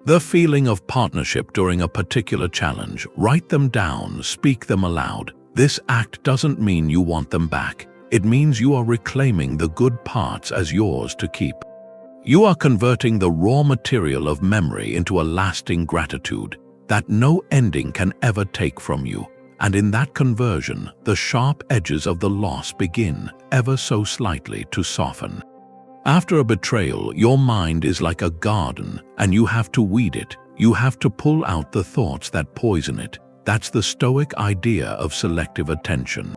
The feeling of partnership during a particular challenge. Write them down, speak them aloud. This act doesn't mean you want them back. It means you are reclaiming the good parts as yours to keep. You are converting the raw material of memory into a lasting gratitude that no ending can ever take from you. And in that conversion, the sharp edges of the loss begin, ever so slightly, to soften. After a betrayal, your mind is like a garden, and you have to weed it. You have to pull out the thoughts that poison it. That's the Stoic idea of selective attention.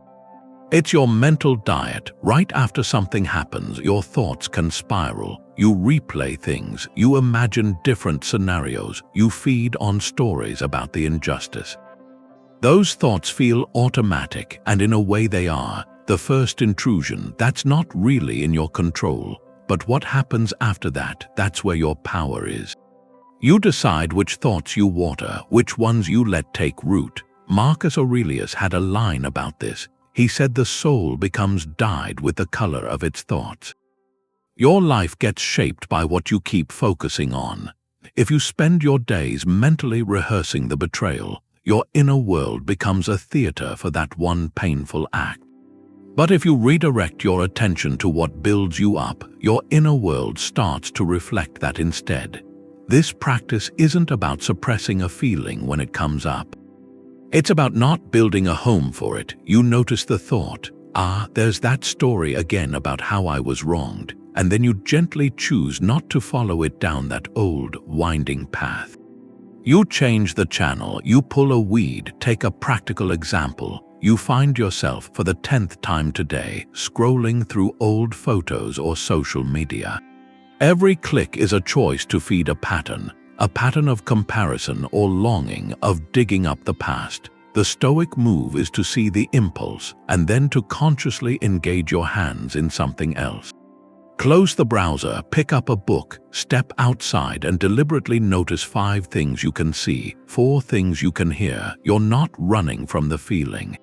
It's your mental diet. Right after something happens, your thoughts can spiral. You replay things, you imagine different scenarios, you feed on stories about the injustice. Those thoughts feel automatic, and in a way they are. The first intrusion, that's not really in your control. But what happens after that, that's where your power is. You decide which thoughts you water, which ones you let take root. Marcus Aurelius had a line about this. He said the soul becomes dyed with the color of its thoughts. Your life gets shaped by what you keep focusing on. If you spend your days mentally rehearsing the betrayal, your inner world becomes a theater for that one painful act. But if you redirect your attention to what builds you up, your inner world starts to reflect that instead. This practice isn't about suppressing a feeling when it comes up. It's about not building a home for it. You notice the thought, there's that story again about how I was wronged, and then you gently choose not to follow it down that old, winding path. You change the channel, you pull a weed. Take a practical example. You find yourself for the 10th time today scrolling through old photos or social media. Every click is a choice to feed a pattern of comparison or longing, of digging up the past. The Stoic move is to see the impulse and then to consciously engage your hands in something else. Close the browser, pick up a book, step outside and deliberately notice 5 things you can see, 4 things you can hear. You're not running from the feeling.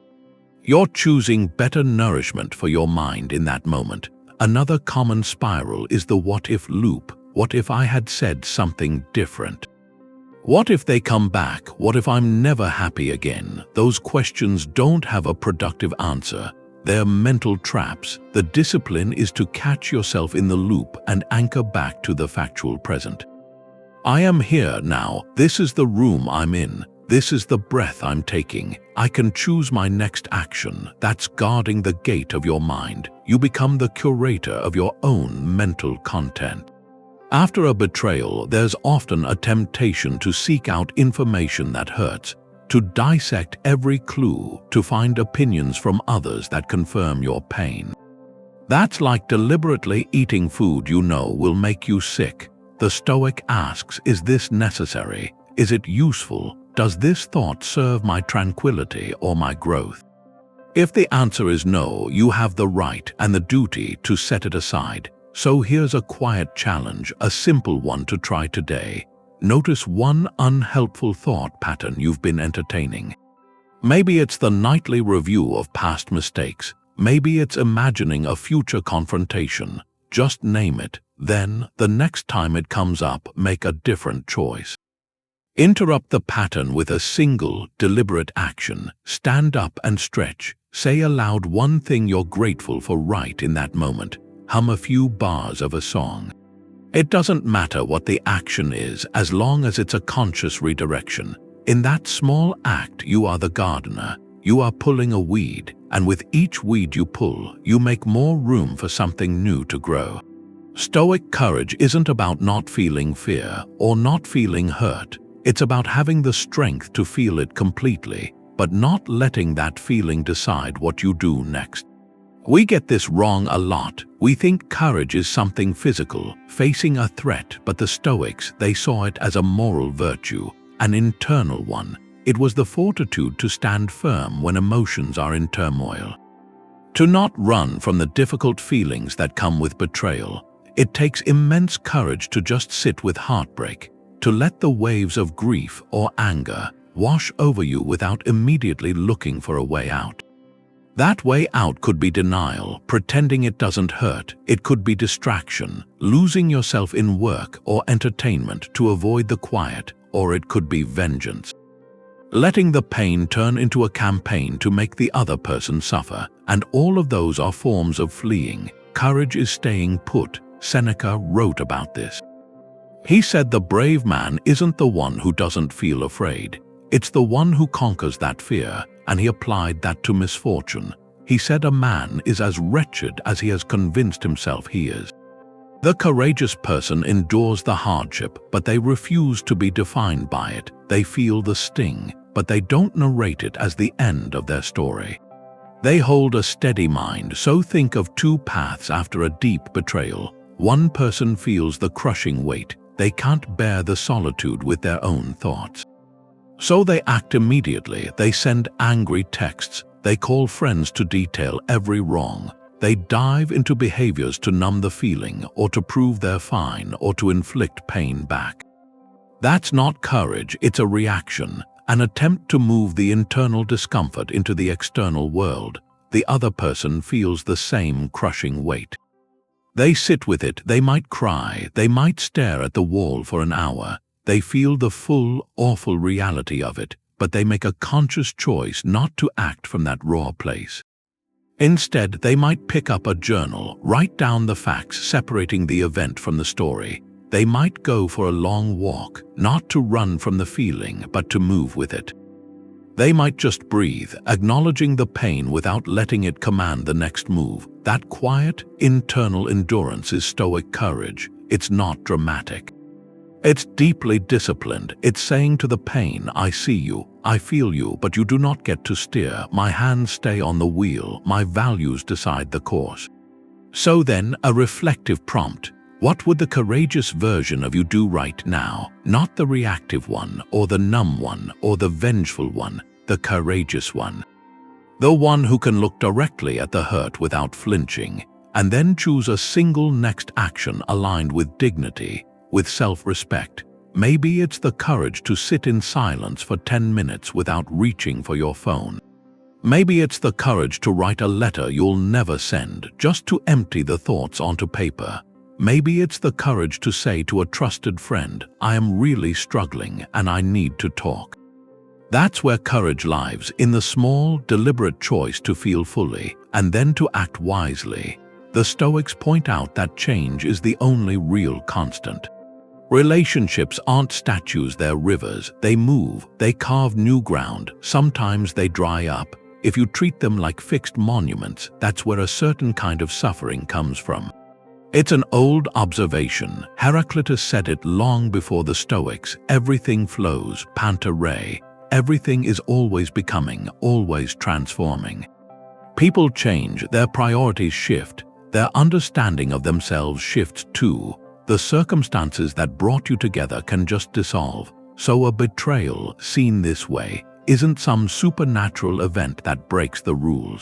You're choosing better nourishment for your mind in that moment. Another common spiral is the what-if loop. What if I had said something different? What if they come back? What if I'm never happy again? Those questions don't have a productive answer. They're mental traps. The discipline is to catch yourself in the loop and anchor back to the factual present. I am here now. This is the room I'm in. This is the breath I'm taking. I can choose my next action. That's guarding the gate of your mind. You become the curator of your own mental content. After a betrayal, there's often a temptation to seek out information that hurts, to dissect every clue, to find opinions from others that confirm your pain. That's like deliberately eating food you know will make you sick. The Stoic asks, is this necessary? Is it useful? Does this thought serve my tranquility or my growth? If the answer is no, you have the right and the duty to set it aside. So here's a quiet challenge, a simple one to try today. Notice one unhelpful thought pattern you've been entertaining. Maybe it's the nightly review of past mistakes. Maybe it's imagining a future confrontation. Just name it. Then, the next time it comes up, make a different choice. Interrupt the pattern with a single, deliberate action. Stand up and stretch. Say aloud one thing you're grateful for right in that moment. Hum a few bars of a song. It doesn't matter what the action is as long as it's a conscious redirection. In that small act, you are the gardener. You are pulling a weed, and with each weed you pull, you make more room for something new to grow. Stoic courage isn't about not feeling fear or not feeling hurt. It's about having the strength to feel it completely, but not letting that feeling decide what you do next. We get this wrong a lot. We think courage is something physical, facing a threat, but the Stoics, they saw it as a moral virtue, an internal one. It was the fortitude to stand firm when emotions are in turmoil. To not run from the difficult feelings that come with betrayal. It takes immense courage to just sit with heartbreak, to let the waves of grief or anger wash over you without immediately looking for a way out. That way out could be denial, pretending it doesn't hurt. It could be distraction, losing yourself in work or entertainment to avoid the quiet, or it could be vengeance. Letting the pain turn into a campaign to make the other person suffer, and all of those are forms of fleeing. Courage is staying put. Seneca wrote about this. He said the brave man isn't the one who doesn't feel afraid. It's the one who conquers that fear, and he applied that to misfortune. He said a man is as wretched as he has convinced himself he is. The courageous person endures the hardship, but they refuse to be defined by it. They feel the sting, but they don't narrate it as the end of their story. They hold a steady mind, so think of two paths after a deep betrayal. One person feels the crushing weight. They can't bear the solitude with their own thoughts. So they act immediately. They send angry texts. They call friends to detail every wrong. They dive into behaviors to numb the feeling, or to prove they're fine, or to inflict pain back. That's not courage, it's a reaction, an attempt to move the internal discomfort into the external world. The other person feels the same crushing weight. They sit with it. They might cry. They might stare at the wall for an hour. They feel the full, awful reality of it, but they make a conscious choice not to act from that raw place. Instead, they might pick up a journal, write down the facts separating the event from the story. They might go for a long walk, not to run from the feeling, but to move with it. They might just breathe, acknowledging the pain without letting it command the next move. That quiet, internal endurance is Stoic courage. It's not dramatic. It's deeply disciplined. It's saying to the pain, I see you, I feel you, but you do not get to steer. My hands stay on the wheel. My values decide the course. So then, a reflective prompt. What would the courageous version of you do right now? Not the reactive one, or the numb one, or the vengeful one, the courageous one. The one who can look directly at the hurt without flinching, and then choose a single next action aligned with dignity, with self-respect. Maybe it's the courage to sit in silence for 10 minutes without reaching for your phone. Maybe it's the courage to write a letter you'll never send, just to empty the thoughts onto paper. Maybe it's the courage to say to a trusted friend, I am really struggling and I need to talk. That's where courage lies, in the small, deliberate choice to feel fully, and then to act wisely. The Stoics point out that change is the only real constant. Relationships aren't statues, they're rivers. They move, they carve new ground, sometimes they dry up. If you treat them like fixed monuments, that's where a certain kind of suffering comes from. It's an old observation. Heraclitus said it long before the Stoics. Everything flows, panta rei. Everything is always becoming, always transforming. People change, their priorities shift, their understanding of themselves shifts too. The circumstances that brought you together can just dissolve. So a betrayal, seen this way, isn't some supernatural event that breaks the rules.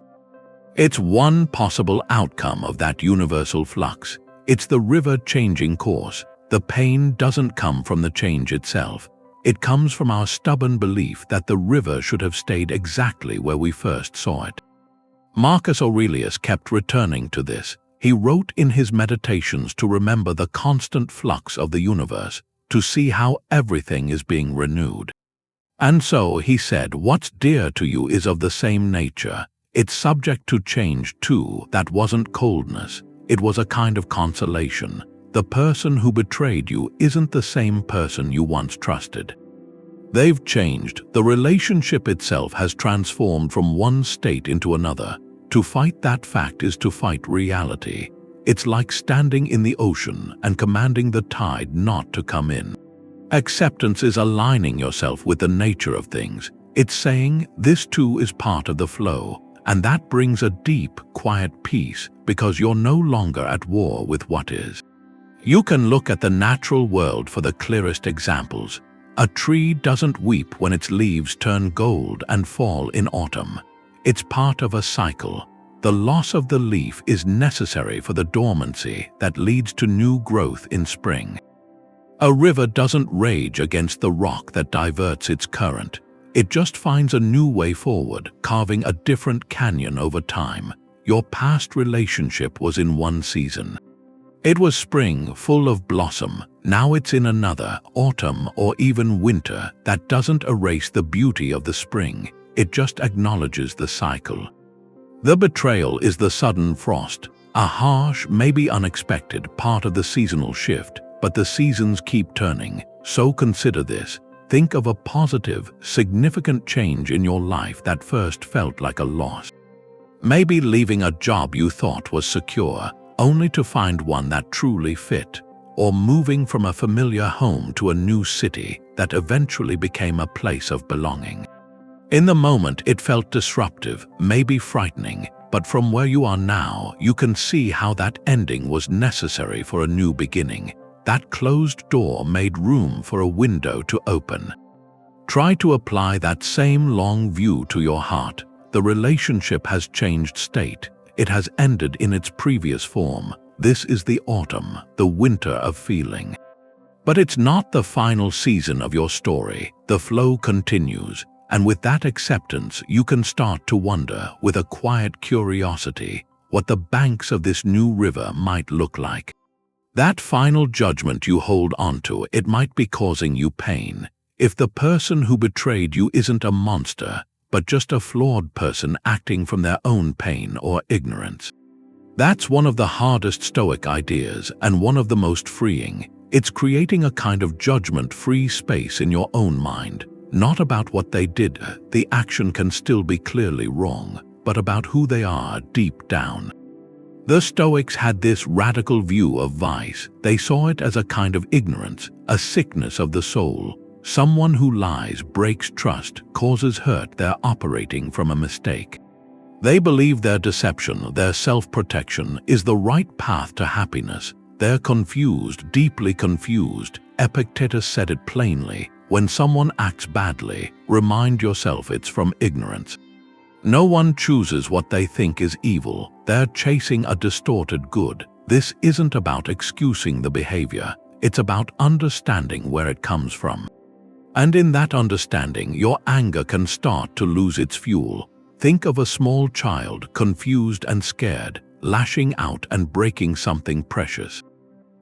It's one possible outcome of that universal flux. It's the river changing course. The pain doesn't come from the change itself. It comes from our stubborn belief that the river should have stayed exactly where we first saw it. Marcus Aurelius kept returning to this. He wrote in his meditations to remember the constant flux of the universe, to see how everything is being renewed. And so he said, what's dear to you is of the same nature. It's subject to change too. That wasn't coldness. It was a kind of consolation. The person who betrayed you isn't the same person you once trusted. They've changed. The relationship itself has transformed from one state into another. To fight that fact is to fight reality. It's like standing in the ocean and commanding the tide not to come in. Acceptance is aligning yourself with the nature of things. It's saying, this too is part of the flow, and that brings a deep, quiet peace because you're no longer at war with what is. You can look at the natural world for the clearest examples. A tree doesn't weep when its leaves turn gold and fall in autumn. It's part of a cycle. The loss of the leaf is necessary for the dormancy that leads to new growth in spring. A river doesn't rage against the rock that diverts its current. It just finds a new way forward, carving a different canyon over time. Your past relationship was in one season. It was spring, full of blossom. Now it's in another, autumn or even winter. That doesn't erase the beauty of the spring. It just acknowledges the cycle. The betrayal is the sudden frost, a harsh, maybe unexpected part of the seasonal shift, but the seasons keep turning. So consider this. Think of a positive, significant change in your life that first felt like a loss. Maybe leaving a job you thought was secure, only to find one that truly fit, or moving from a familiar home to a new city that eventually became a place of belonging. In the moment, it felt disruptive, maybe frightening, but from where you are now, you can see how that ending was necessary for a new beginning. That closed door made room for a window to open. Try to apply that same long view to your heart. The relationship has changed state. It has ended in its previous form. This is the autumn, the winter of feeling. But it's not the final season of your story. The flow continues, and with that acceptance, you can start to wonder, with a quiet curiosity, what the banks of this new river might look like. That final judgment you hold onto, it might be causing you pain. If the person who betrayed you isn't a monster, but just a flawed person acting from their own pain or ignorance. That's one of the hardest Stoic ideas and one of the most freeing. It's creating a kind of judgment-free space in your own mind, not about what they did. The action can still be clearly wrong, but about who they are deep down. The Stoics had this radical view of vice. They saw it as a kind of ignorance, a sickness of the soul. Someone who lies, breaks trust, causes hurt. They're operating from a mistake. They believe their deception, their self-protection, is the right path to happiness. They're confused, deeply confused. Epictetus said it plainly: when someone acts badly, remind yourself it's from ignorance. No one chooses what they think is evil. They're chasing a distorted good. This isn't about excusing the behavior. It's about understanding where it comes from. And in that understanding, your anger can start to lose its fuel. Think of a small child, confused and scared, lashing out and breaking something precious.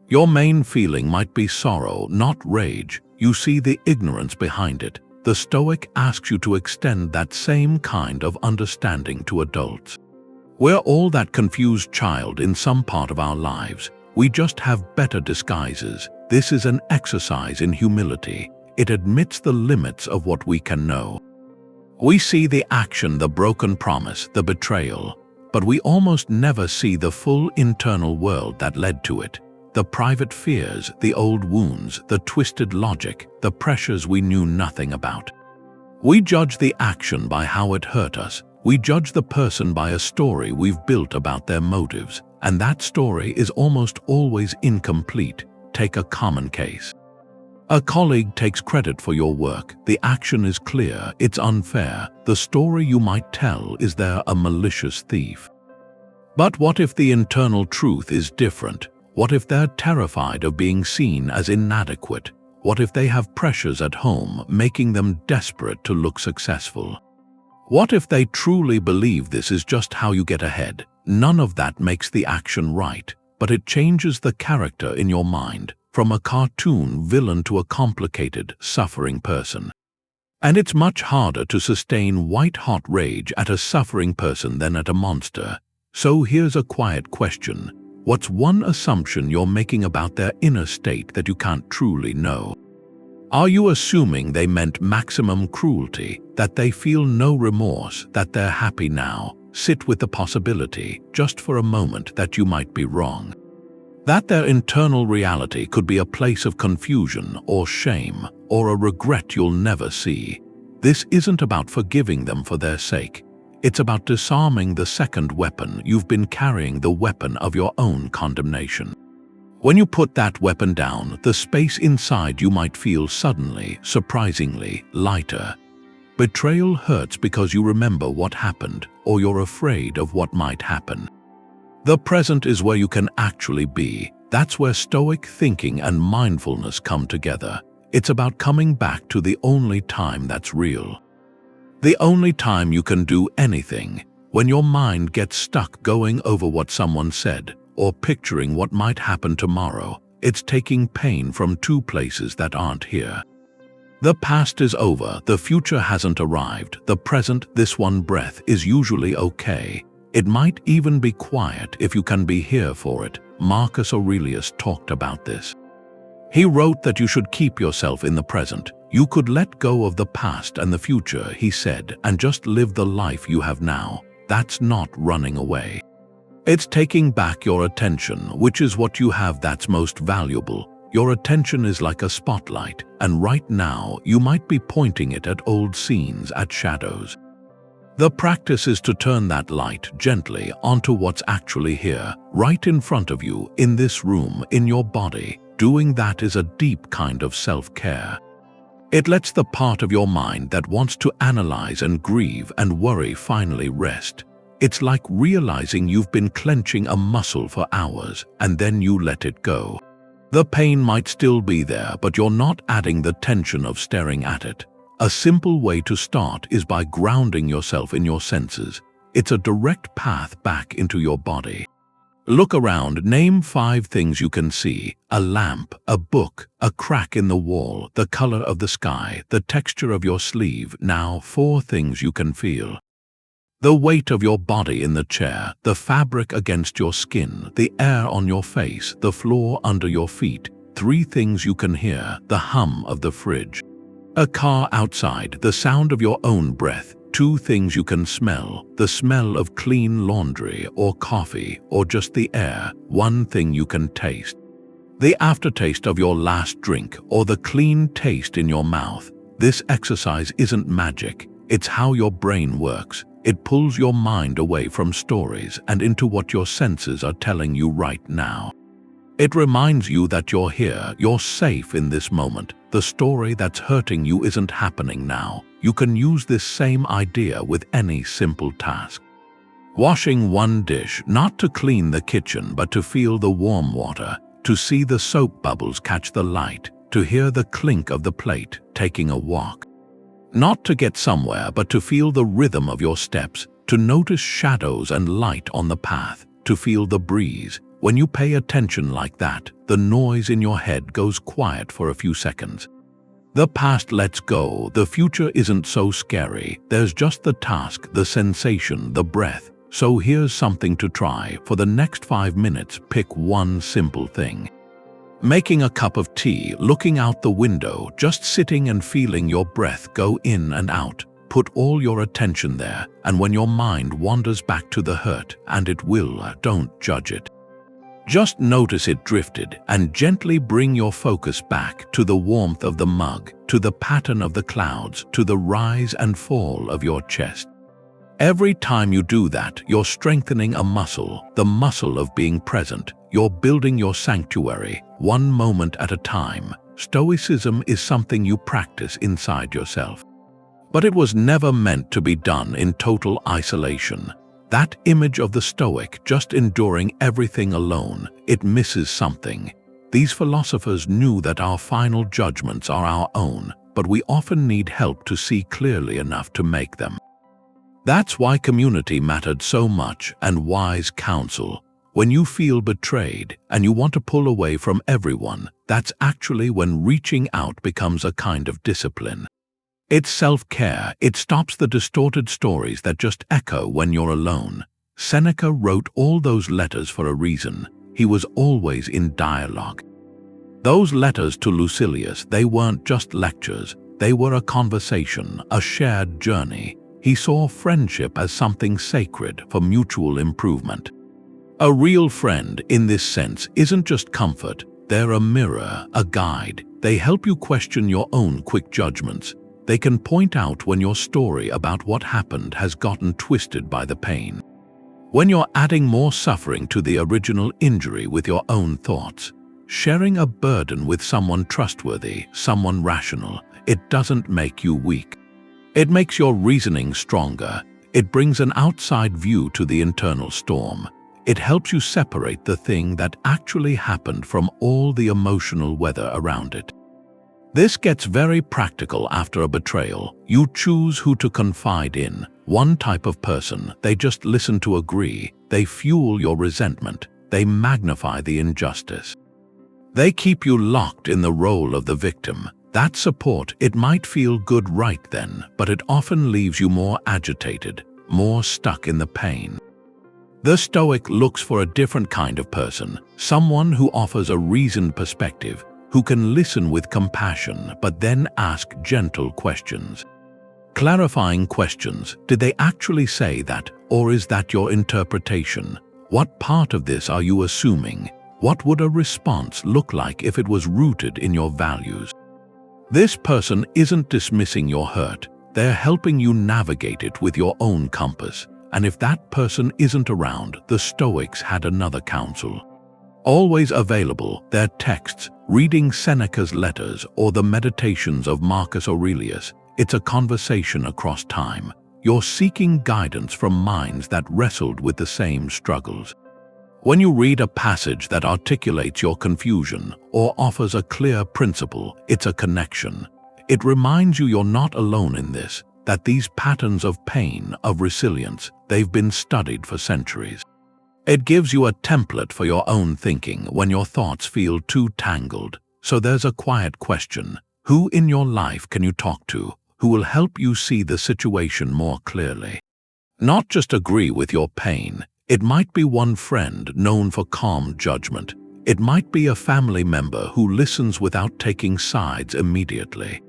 Your main feeling might be sorrow, not rage. You see the ignorance behind it. The Stoic asks you to extend that same kind of understanding to adults. We're all that confused child in some part of our lives. We just have better disguises. This is an exercise in humility. It admits the limits of what we can know. We see the action, the broken promise, the betrayal, but we almost never see the full internal world that led to it. The private fears, the old wounds, the twisted logic, the pressures we knew nothing about. We judge the action by how it hurt us. We judge the person by a story we've built about their motives, and that story is almost always incomplete. Take a common case. A colleague takes credit for your work. The action is clear, it's unfair. The story you might tell is they're a malicious thief. But what if the internal truth is different? What if they're terrified of being seen as inadequate? What if they have pressures at home, making them desperate to look successful? What if they truly believe this is just how you get ahead? None of that makes the action right, but it changes the character in your mind, from a cartoon villain to a complicated, suffering person. And it's much harder to sustain white-hot rage at a suffering person than at a monster. So here's a quiet question. What's one assumption you're making about their inner state that you can't truly know? Are you assuming they meant maximum cruelty, that they feel no remorse, that they're happy now? Sit with the possibility, just for a moment, that you might be wrong. That their internal reality could be a place of confusion or shame or a regret you'll never see. This isn't about forgiving them for their sake. It's about disarming the second weapon you've been carrying, the weapon of your own condemnation. When you put that weapon down, the space inside you might feel suddenly, surprisingly, lighter. Betrayal hurts because you remember what happened, or you're afraid of what might happen. The present is where you can actually be. That's where Stoic thinking and mindfulness come together. It's about coming back to the only time that's real. The only time you can do anything, when your mind gets stuck going over what someone said, or picturing what might happen tomorrow. It's taking pain from two places that aren't here. The past is over, the future hasn't arrived. The present, this one breath, is usually okay. It might even be quiet if you can be here for it. Marcus Aurelius talked about this. He wrote that you should keep yourself in the present. You could let go of the past and the future, he said, and just live the life you have now. That's not running away. It's taking back your attention, which is what you have that's most valuable. Your attention is like a spotlight, and right now you might be pointing it at old scenes, at shadows. The practice is to turn that light gently onto what's actually here, right in front of you, in this room, in your body. Doing that is a deep kind of self-care. It lets the part of your mind that wants to analyze and grieve and worry finally rest. It's like realizing you've been clenching a muscle for hours, and then you let it go. The pain might still be there, but you're not adding the tension of staring at it. A simple way to start is by grounding yourself in your senses. It's a direct path back into your body. Look around, name 5 things you can see: a lamp, a book, a crack in the wall, the color of the sky, the texture of your sleeve. Now 4 things you can feel: the weight of your body in the chair, the fabric against your skin, the air on your face, the floor under your feet. 3 things you can hear: the hum of the fridge, a car outside, the sound of your own breath. 2 things you can smell: the smell of clean laundry or coffee or just the air. 1 thing you can taste: the aftertaste of your last drink or the clean taste in your mouth. This exercise isn't magic, it's how your brain works. It pulls your mind away from stories and into what your senses are telling you right now. It reminds you that you're here, you're safe in this moment. The story that's hurting you isn't happening now. You can use this same idea with any simple task. Washing 1 dish, not to clean the kitchen, but to feel the warm water, to see the soap bubbles catch the light, to hear the clink of the plate. Taking a walk, not to get somewhere, but to feel the rhythm of your steps, to notice shadows and light on the path, to feel the breeze. When you pay attention like that, the noise in your head goes quiet for a few seconds. The past lets go, the future isn't so scary, there's just the task, the sensation, the breath. So here's something to try. For the next 5 minutes, pick 1 simple thing. Making a cup of tea, looking out the window, just sitting and feeling your breath go in and out. Put all your attention there, and when your mind wanders back to the hurt, and it will, don't judge it. Just notice it drifted, and gently bring your focus back to the warmth of the mug, to the pattern of the clouds, to the rise and fall of your chest. Every time you do that, you're strengthening a muscle, the muscle of being present. You're building your sanctuary, 1 moment at a time. Stoicism is something you practice inside yourself. But it was never meant to be done in total isolation. That image of the Stoic just enduring everything alone, it misses something. These philosophers knew that our final judgments are our own, but we often need help to see clearly enough to make them. That's why community mattered so much, and wise counsel. When you feel betrayed and you want to pull away from everyone, that's actually when reaching out becomes a kind of discipline. It's self-care. It stops the distorted stories that just echo when you're alone. Seneca wrote all those letters for a reason. He was always in dialogue. Those letters to Lucilius, they weren't just lectures. They were a conversation, a shared journey. He saw friendship as something sacred for mutual improvement. A real friend, in this sense, isn't just comfort. They're a mirror, a guide. They help you question your own quick judgments. They can point out when your story about what happened has gotten twisted by the pain. When you're adding more suffering to the original injury with your own thoughts. Sharing a burden with someone trustworthy, someone rational, it doesn't make you weak. It makes your reasoning stronger. It brings an outside view to the internal storm. It helps you separate the thing that actually happened from all the emotional weather around it. This gets very practical after a betrayal. You choose who to confide in. One type of person, they just listen to agree. They fuel your resentment. They magnify the injustice. They keep you locked in the role of the victim. That support, it might feel good right then, but it often leaves you more agitated, more stuck in the pain. The Stoic looks for a different kind of person, someone who offers a reasoned perspective, who can listen with compassion but then ask gentle questions. Clarifying questions: did they actually say that, or is that your interpretation? What part of this are you assuming? What would a response look like if it was rooted in your values? This person isn't dismissing your hurt. They're helping you navigate it with your own compass. And if that person isn't around, the Stoics had another counsel. Always available, their texts, reading Seneca's letters or the meditations of Marcus Aurelius. It's a conversation across time. You're seeking guidance from minds that wrestled with the same struggles. When you read a passage that articulates your confusion or offers a clear principle, it's a connection. It reminds you you're not alone in this, that these patterns of pain, of resilience, they've been studied for centuries. It gives you a template for your own thinking when your thoughts feel too tangled. So there's a quiet question. Who in your life can you talk to who will help you see the situation more clearly? Not just agree with your pain. It might be one friend known for calm judgment. It might be a family member who listens without taking sides immediately.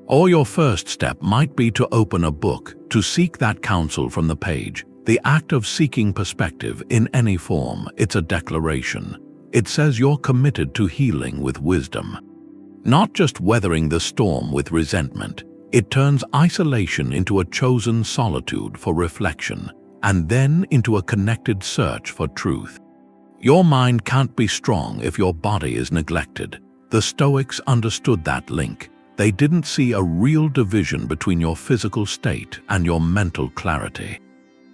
Or your first step might be to open a book, to seek that counsel from the page. The act of seeking perspective in any form, it's a declaration. It says you're committed to healing with wisdom. Not just weathering the storm with resentment. It turns isolation into a chosen solitude for reflection, and then into a connected search for truth. Your mind can't be strong if your body is neglected. The Stoics understood that link. They didn't see a real division between your physical state and your mental clarity.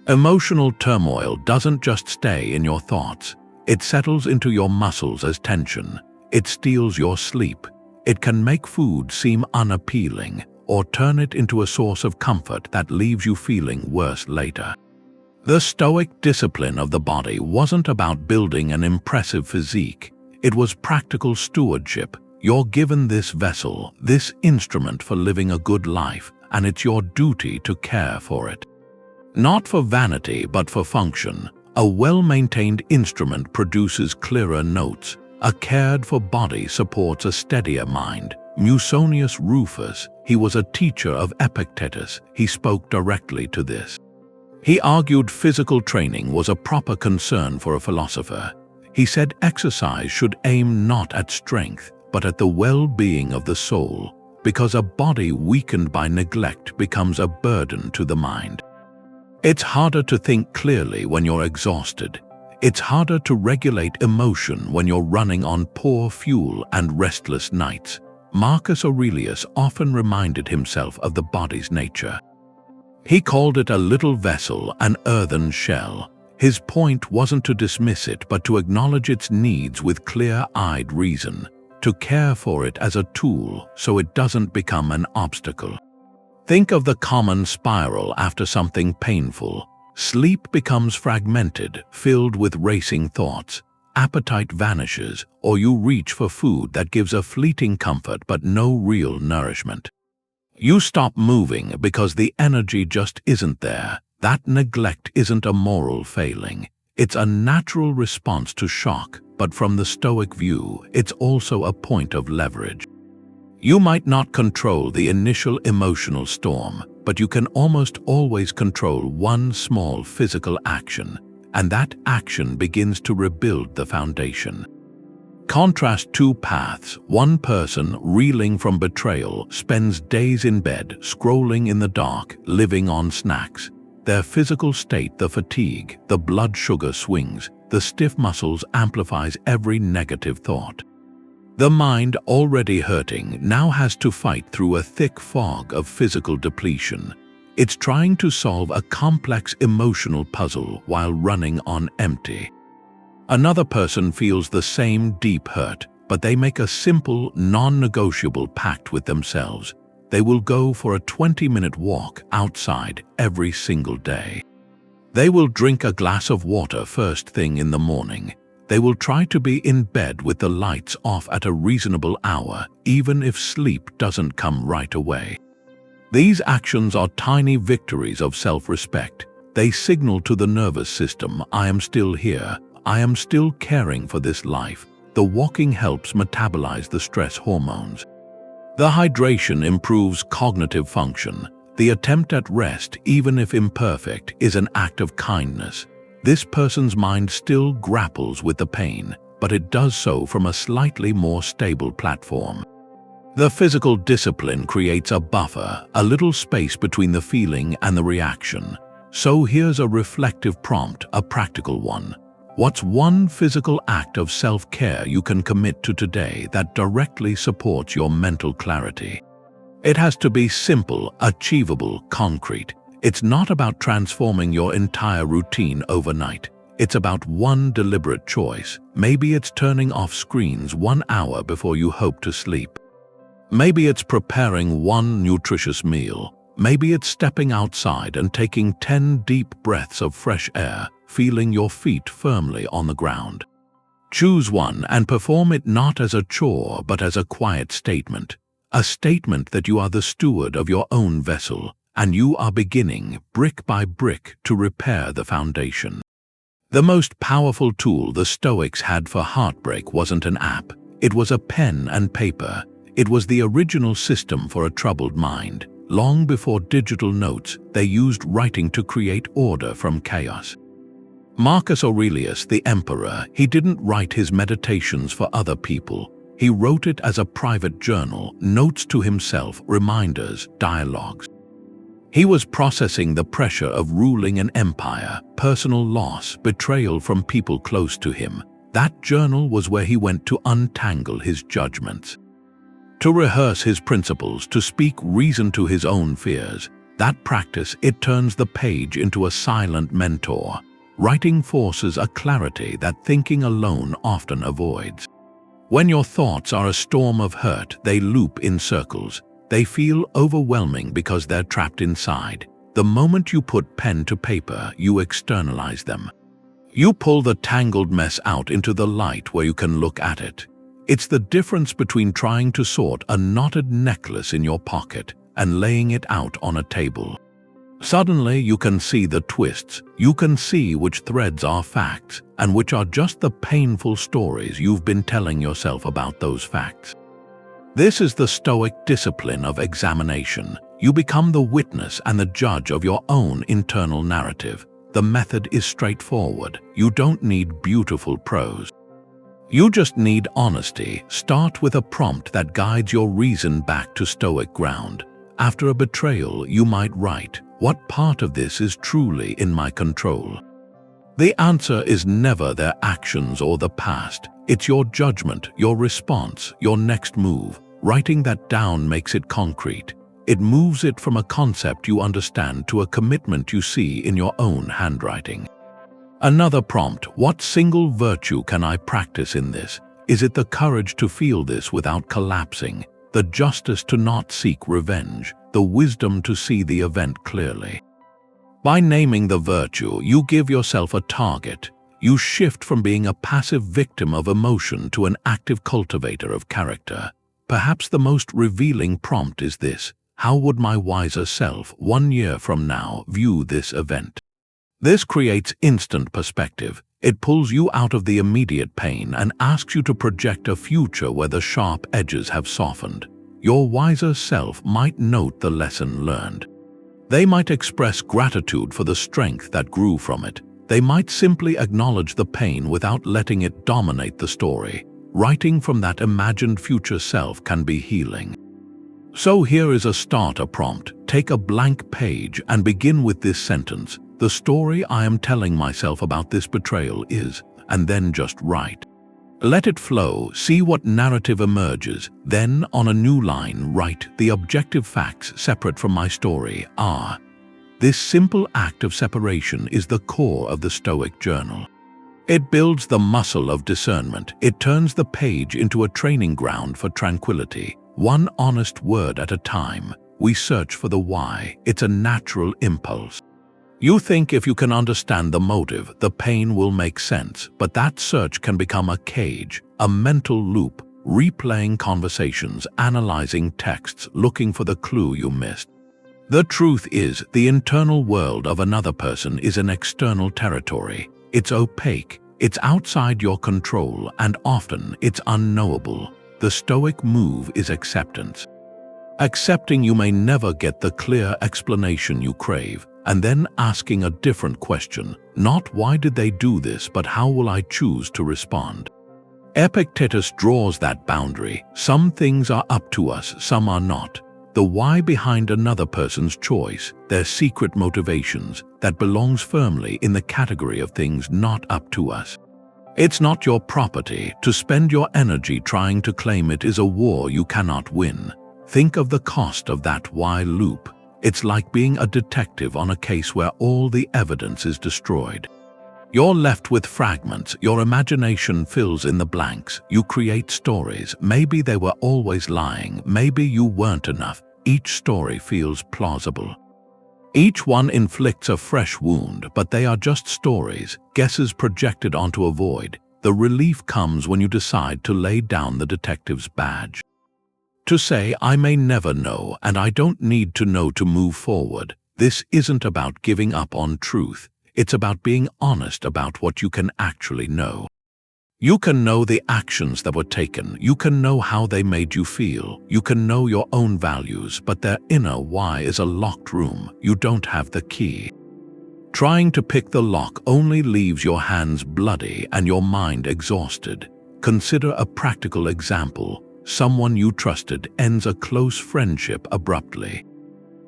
Emotional turmoil doesn't just stay in your thoughts. It settles into your muscles as tension. It steals your sleep. It can make food seem unappealing or turn it into a source of comfort that leaves you feeling worse later. The Stoic discipline of the body wasn't about building an impressive physique. It was practical stewardship. You're given this vessel, this instrument for living a good life, and it's your duty to care for it. Not for vanity, but for function. A well-maintained instrument produces clearer notes. A cared-for body supports a steadier mind. Musonius Rufus, he was a teacher of Epictetus. He spoke directly to this. He argued physical training was a proper concern for a philosopher. He said exercise should aim not at strength, but at the well-being of the soul, because a body weakened by neglect becomes a burden to the mind. It's harder to think clearly when you're exhausted. It's harder to regulate emotion when you're running on poor fuel and restless nights. Marcus Aurelius often reminded himself of the body's nature. He called it a little vessel, an earthen shell. His point wasn't to dismiss it, but to acknowledge its needs with clear-eyed reason, to care for it as a tool so it doesn't become an obstacle. Think of the common spiral after something painful. Sleep becomes fragmented, filled with racing thoughts. Appetite vanishes, or you reach for food that gives a fleeting comfort but no real nourishment. You stop moving because the energy just isn't there. That neglect isn't a moral failing. It's a natural response to shock, but from the Stoic view, it's also a point of leverage. You might not control the initial emotional storm, but you can almost always control one small physical action, and that action begins to rebuild the foundation. Contrast two paths. One person, reeling from betrayal, spends days in bed, scrolling in the dark, living on snacks. Their physical state, the fatigue, the blood sugar swings, the stiff muscles amplifies every negative thought. The mind, already hurting, now has to fight through a thick fog of physical depletion. It's trying to solve a complex emotional puzzle while running on empty. Another person feels the same deep hurt, but they make a simple, non-negotiable pact with themselves. They will go for a 20-minute walk outside every single day. They will drink a glass of water first thing in the morning. They will try to be in bed with the lights off at a reasonable hour, even if sleep doesn't come right away. These actions are tiny victories of self-respect. They signal to the nervous system, I am still here. I am still caring for this life. The walking helps metabolize the stress hormones. The hydration improves cognitive function. The attempt at rest, even if imperfect, is an act of kindness. This person's mind still grapples with the pain, but it does so from a slightly more stable platform. The physical discipline creates a buffer, a little space between the feeling and the reaction. So here's a reflective prompt, a practical one. What's one physical act of self-care you can commit to today that directly supports your mental clarity? It has to be simple, achievable, concrete. It's not about transforming your entire routine overnight. It's about one deliberate choice. Maybe it's turning off screens 1 hour before you hope to sleep. Maybe it's preparing one nutritious meal. Maybe it's stepping outside and taking 10 deep breaths of fresh air, feeling your feet firmly on the ground. Choose one and perform it not as a chore but as a quiet statement. A statement that you are the steward of your own vessel, and you are beginning, brick by brick, to repair the foundation. The most powerful tool the Stoics had for heartbreak wasn't an app. It was a pen and paper. It was the original system for a troubled mind. Long before digital notes, they used writing to create order from chaos. Marcus Aurelius, the emperor, he didn't write his meditations for other people. He wrote it as a private journal, notes to himself, reminders, dialogues. He was processing the pressure of ruling an empire, personal loss, betrayal from people close to him. That journal was where he went to untangle his judgments, to rehearse his principles, to speak reason to his own fears. That practice, it turns the page into a silent mentor. Writing forces a clarity that thinking alone often avoids. When your thoughts are a storm of hurt, they loop in circles. They feel overwhelming because they're trapped inside. The moment you put pen to paper, you externalize them. You pull the tangled mess out into the light where you can look at it. It's the difference between trying to sort a knotted necklace in your pocket and laying it out on a table. Suddenly you can see the twists. You can see which threads are facts and which are just the painful stories you've been telling yourself about those facts. This is the Stoic discipline of examination. You become the witness and the judge of your own internal narrative. The method is straightforward. You don't need beautiful prose. You just need honesty. Start with a prompt that guides your reason back to Stoic ground. After a betrayal, you might write, "What part of this is truly in my control?" The answer is never their actions or the past. It's your judgment, your response, your next move. Writing that down makes it concrete. It moves it from a concept you understand to a commitment you see in your own handwriting. Another prompt, what single virtue can I practice in this? Is it the courage to feel this without collapsing? The justice to not seek revenge? The wisdom to see the event clearly? By naming the virtue, you give yourself a target. You shift from being a passive victim of emotion to an active cultivator of character. Perhaps the most revealing prompt is this: how would my wiser self 1 year from now view this event? This creates instant perspective. It pulls you out of the immediate pain and asks you to project a future where the sharp edges have softened. Your wiser self might note the lesson learned. They might express gratitude for the strength that grew from it. They might simply acknowledge the pain without letting it dominate the story. Writing from that imagined future self can be healing. So here is a starter prompt. Take a blank page and begin with this sentence: "The story I am telling myself about this betrayal is," and then just write. Let it flow, see what narrative emerges. Then, on a new line, write, "The objective facts separate from my story are." This simple act of separation is the core of the Stoic journal. It builds the muscle of discernment. It turns the page into a training ground for tranquility. One honest word at a time. We search for the why. It's a natural impulse. You think if you can understand the motive, the pain will make sense, but that search can become a cage, a mental loop, replaying conversations, analyzing texts, looking for the clue you missed. The truth is, the internal world of another person is an external territory. It's opaque, it's outside your control, and often it's unknowable. The Stoic move is acceptance. Accepting you may never get the clear explanation you crave, and then asking a different question, not why did they do this, but how will I choose to respond? Epictetus draws that boundary. Some things are up to us, some are not. The why behind another person's choice, their secret motivations, that belongs firmly in the category of things not up to us. It's not your property. To spend your energy trying to claim it is a war you cannot win. Think of the cost of that why loop. It's like being a detective on a case where all the evidence is destroyed. You're left with fragments. Your imagination fills in the blanks. You create stories. Maybe they were always lying. Maybe you weren't enough. Each story feels plausible. Each one inflicts a fresh wound, but they are just stories, guesses projected onto a void. The relief comes when you decide to lay down the detective's badge. To say, I may never know, and I don't need to know to move forward. This isn't about giving up on truth. It's about being honest about what you can actually know. You can know the actions that were taken. You can know how they made you feel. You can know your own values, but their inner why is a locked room. You don't have the key. Trying to pick the lock only leaves your hands bloody and your mind exhausted. Consider a practical example. Someone you trusted ends a close friendship abruptly.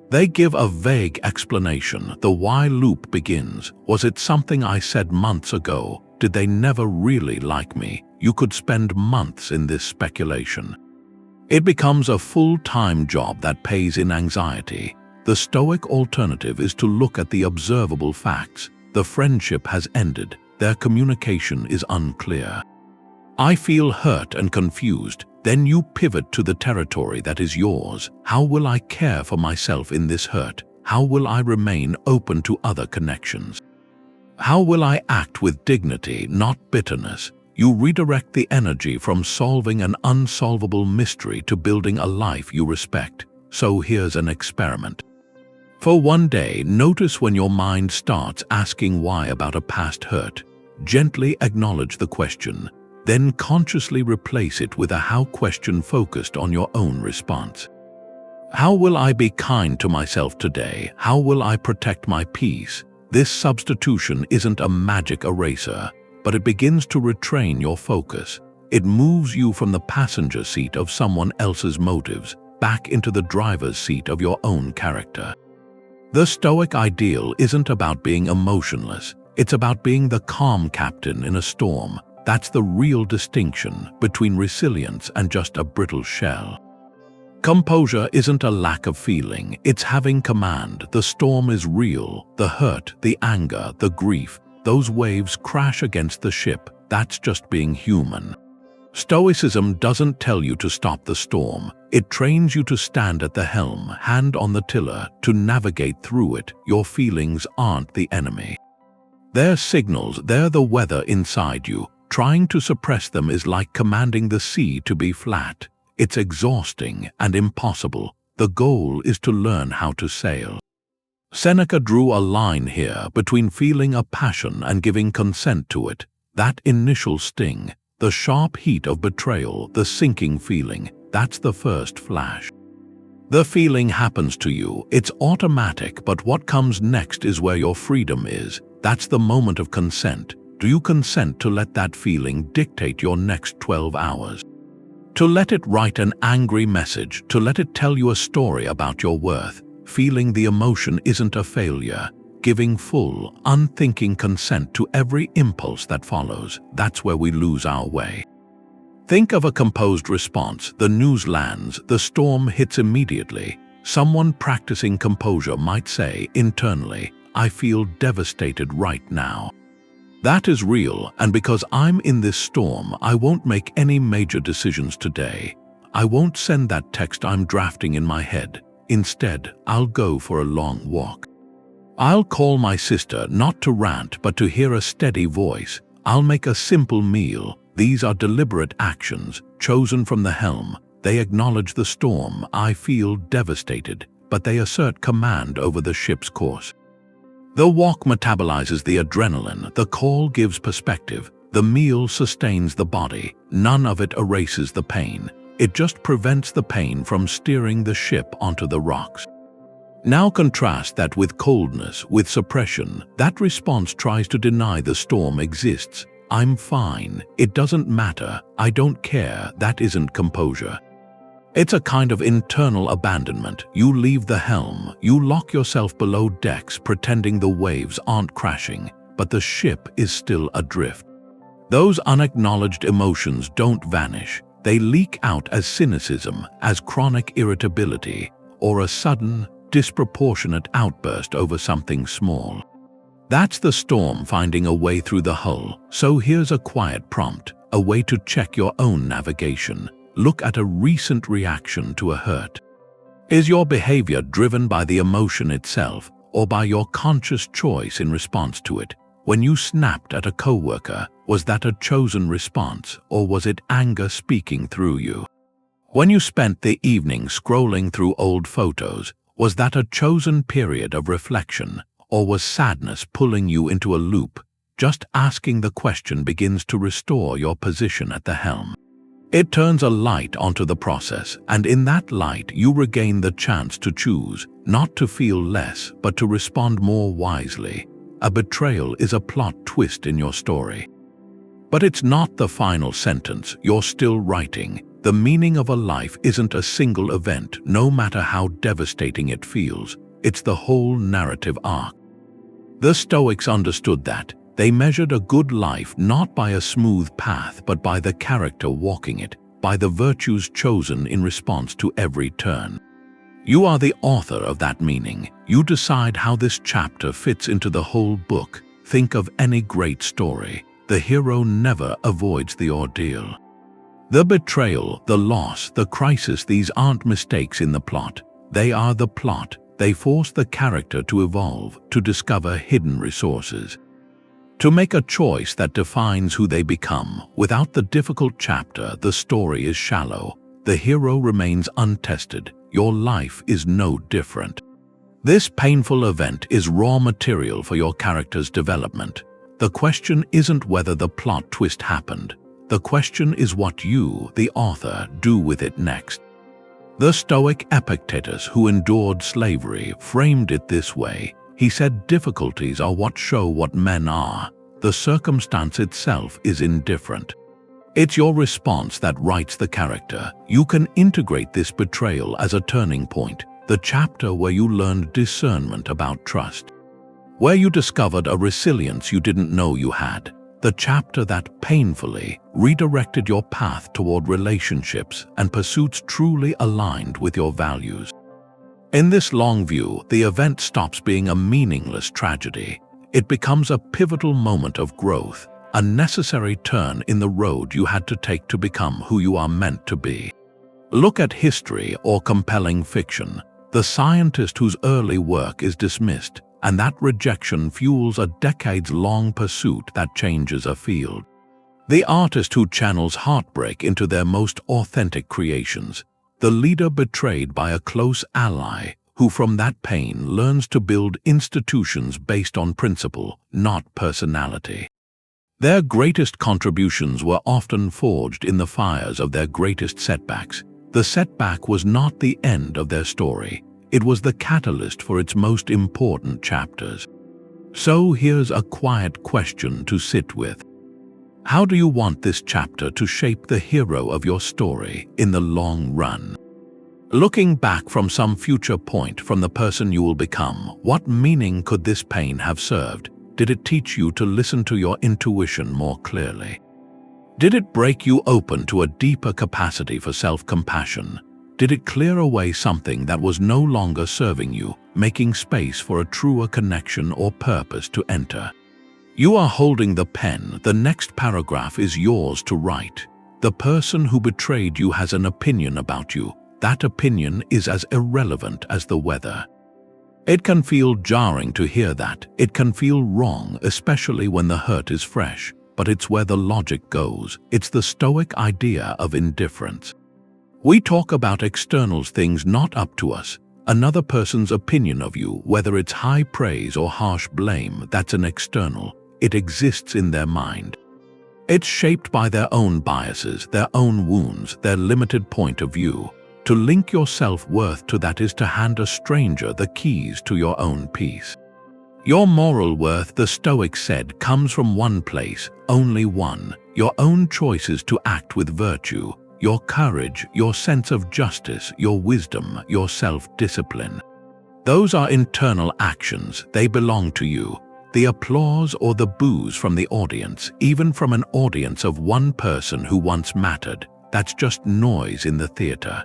They give a vague explanation. The why loop begins. Was it something I said months ago? Did they never really like me? You could spend months in this speculation. It becomes a full-time job that pays in anxiety. The Stoic alternative is to look at the observable facts. The friendship has ended. Their communication is unclear. I feel hurt and confused. Then you pivot to the territory that is yours. How will I care for myself in this hurt? How will I remain open to other connections? How will I act with dignity, not bitterness? You redirect the energy from solving an unsolvable mystery to building a life you respect. So here's an experiment. For one day, notice when your mind starts asking why about a past hurt. Gently acknowledge the question, then consciously replace it with a how question focused on your own response. How will I be kind to myself today? How will I protect my peace? This substitution isn't a magic eraser, but it begins to retrain your focus. It moves you from the passenger seat of someone else's motives back into the driver's seat of your own character. The Stoic ideal isn't about being emotionless. It's about being the calm captain in a storm. That's the real distinction between resilience and just a brittle shell. Composure isn't a lack of feeling, it's having command. The storm is real, the hurt, the anger, the grief. Those waves crash against the ship. That's just being human. Stoicism doesn't tell you to stop the storm. It trains you to stand at the helm, hand on the tiller, to navigate through it. Your feelings aren't the enemy. They're signals, they're the weather inside you. Trying to suppress them is like commanding the sea to be flat. It's exhausting and impossible. The goal is to learn how to sail. Seneca drew a line here between feeling a passion and giving consent to it. That initial sting, the sharp heat of betrayal, the sinking feeling, that's the first flash. The feeling happens to you, it's automatic, but what comes next is where your freedom is. That's the moment of consent. Do you consent to let that feeling dictate your next 12 hours? To let it write an angry message, to let it tell you a story about your worth. Feeling the emotion isn't a failure. Giving full, unthinking consent to every impulse that follows, that's where we lose our way. Think of a composed response. The news lands, the storm hits immediately. Someone practicing composure might say internally, I feel devastated right now. That is real, and because I'm in this storm, I won't make any major decisions today. I won't send that text I'm drafting in my head. Instead, I'll go for a long walk. I'll call my sister not to rant but to hear a steady voice. I'll make a simple meal. These are deliberate actions, chosen from the helm. They acknowledge the storm. I feel devastated, but they assert command over the ship's course. The walk metabolizes the adrenaline, the call gives perspective, the meal sustains the body. None of it erases the pain. It just prevents the pain from steering the ship onto the rocks. Now contrast that with coldness, with suppression. That response tries to deny the storm exists. "I'm fine, it doesn't matter, I don't care," that isn't composure. It's a kind of internal abandonment. You leave the helm, you lock yourself below decks pretending the waves aren't crashing, but the ship is still adrift. Those unacknowledged emotions don't vanish. They leak out as cynicism, as chronic irritability, or a sudden, disproportionate outburst over something small. That's the storm finding a way through the hull. So here's a quiet prompt, a way to check your own navigation. Look at a recent reaction to a hurt. Is your behavior driven by the emotion itself, or by your conscious choice in response to it? When you snapped at a coworker, was that a chosen response, or was it anger speaking through you? When you spent the evening scrolling through old photos, was that a chosen period of reflection, or was sadness pulling you into a loop? Just asking the question begins to restore your position at the helm. It turns a light onto the process, and in that light you regain the chance to choose, not to feel less, but to respond more wisely. A betrayal is a plot twist in your story. But it's not the final sentence. You're still writing. The meaning of a life isn't a single event, no matter how devastating it feels. It's the whole narrative arc. The Stoics understood that. They measured a good life not by a smooth path, but by the character walking it, by the virtues chosen in response to every turn. You are the author of that meaning. You decide how this chapter fits into the whole book. Think of any great story. The hero never avoids the ordeal. The betrayal, the loss, the crisis, these aren't mistakes in the plot. They are the plot. They force the character to evolve, to discover hidden resources, to make a choice that defines who they become. Without the difficult chapter, the story is shallow. The hero remains untested. Your life is no different. This painful event is raw material for your character's development. The question isn't whether the plot twist happened. The question is what you, the author, do with it next. The Stoic Epictetus, who endured slavery, framed it this way. He said, "Difficulties are what show what men are. The circumstance itself is indifferent." It's your response that writes the character. You can integrate this betrayal as a turning point, the chapter where you learned discernment about trust, where you discovered a resilience you didn't know you had, the chapter that painfully redirected your path toward relationships and pursuits truly aligned with your values. In this long view, the event stops being a meaningless tragedy. It becomes a pivotal moment of growth, a necessary turn in the road you had to take to become who you are meant to be. Look at history or compelling fiction. The scientist whose early work is dismissed, and that rejection fuels a decades-long pursuit that changes a field. The artist who channels heartbreak into their most authentic creations. The leader betrayed by a close ally who from that pain learns to build institutions based on principle, not personality. Their greatest contributions were often forged in the fires of their greatest setbacks. The setback was not the end of their story. It was the catalyst for its most important chapters. So here's a quiet question to sit with. How do you want this chapter to shape the hero of your story in the long run? Looking back from some future point, from the person you will become, what meaning could this pain have served? Did it teach you to listen to your intuition more clearly? Did it break you open to a deeper capacity for self-compassion? Did it clear away something that was no longer serving you, making space for a truer connection or purpose to enter? You are holding the pen. The next paragraph is yours to write. The person who betrayed you has an opinion about you. That opinion is as irrelevant as the weather. It can feel jarring to hear that. It can feel wrong, especially when the hurt is fresh. But it's where the logic goes. It's the Stoic idea of indifference. We talk about externals, things not up to us. Another person's opinion of you, whether it's high praise or harsh blame, that's an external. It exists in their mind. It's shaped by their own biases, their own wounds, their limited point of view. To link your self-worth to that is to hand a stranger the keys to your own peace. Your moral worth, the Stoics said, comes from one place, only one: your own choices to act with virtue, your courage, your sense of justice, your wisdom, your self-discipline. Those are internal actions, they belong to you. The applause or the boos from the audience, even from an audience of one person who once mattered, that's just noise in the theater.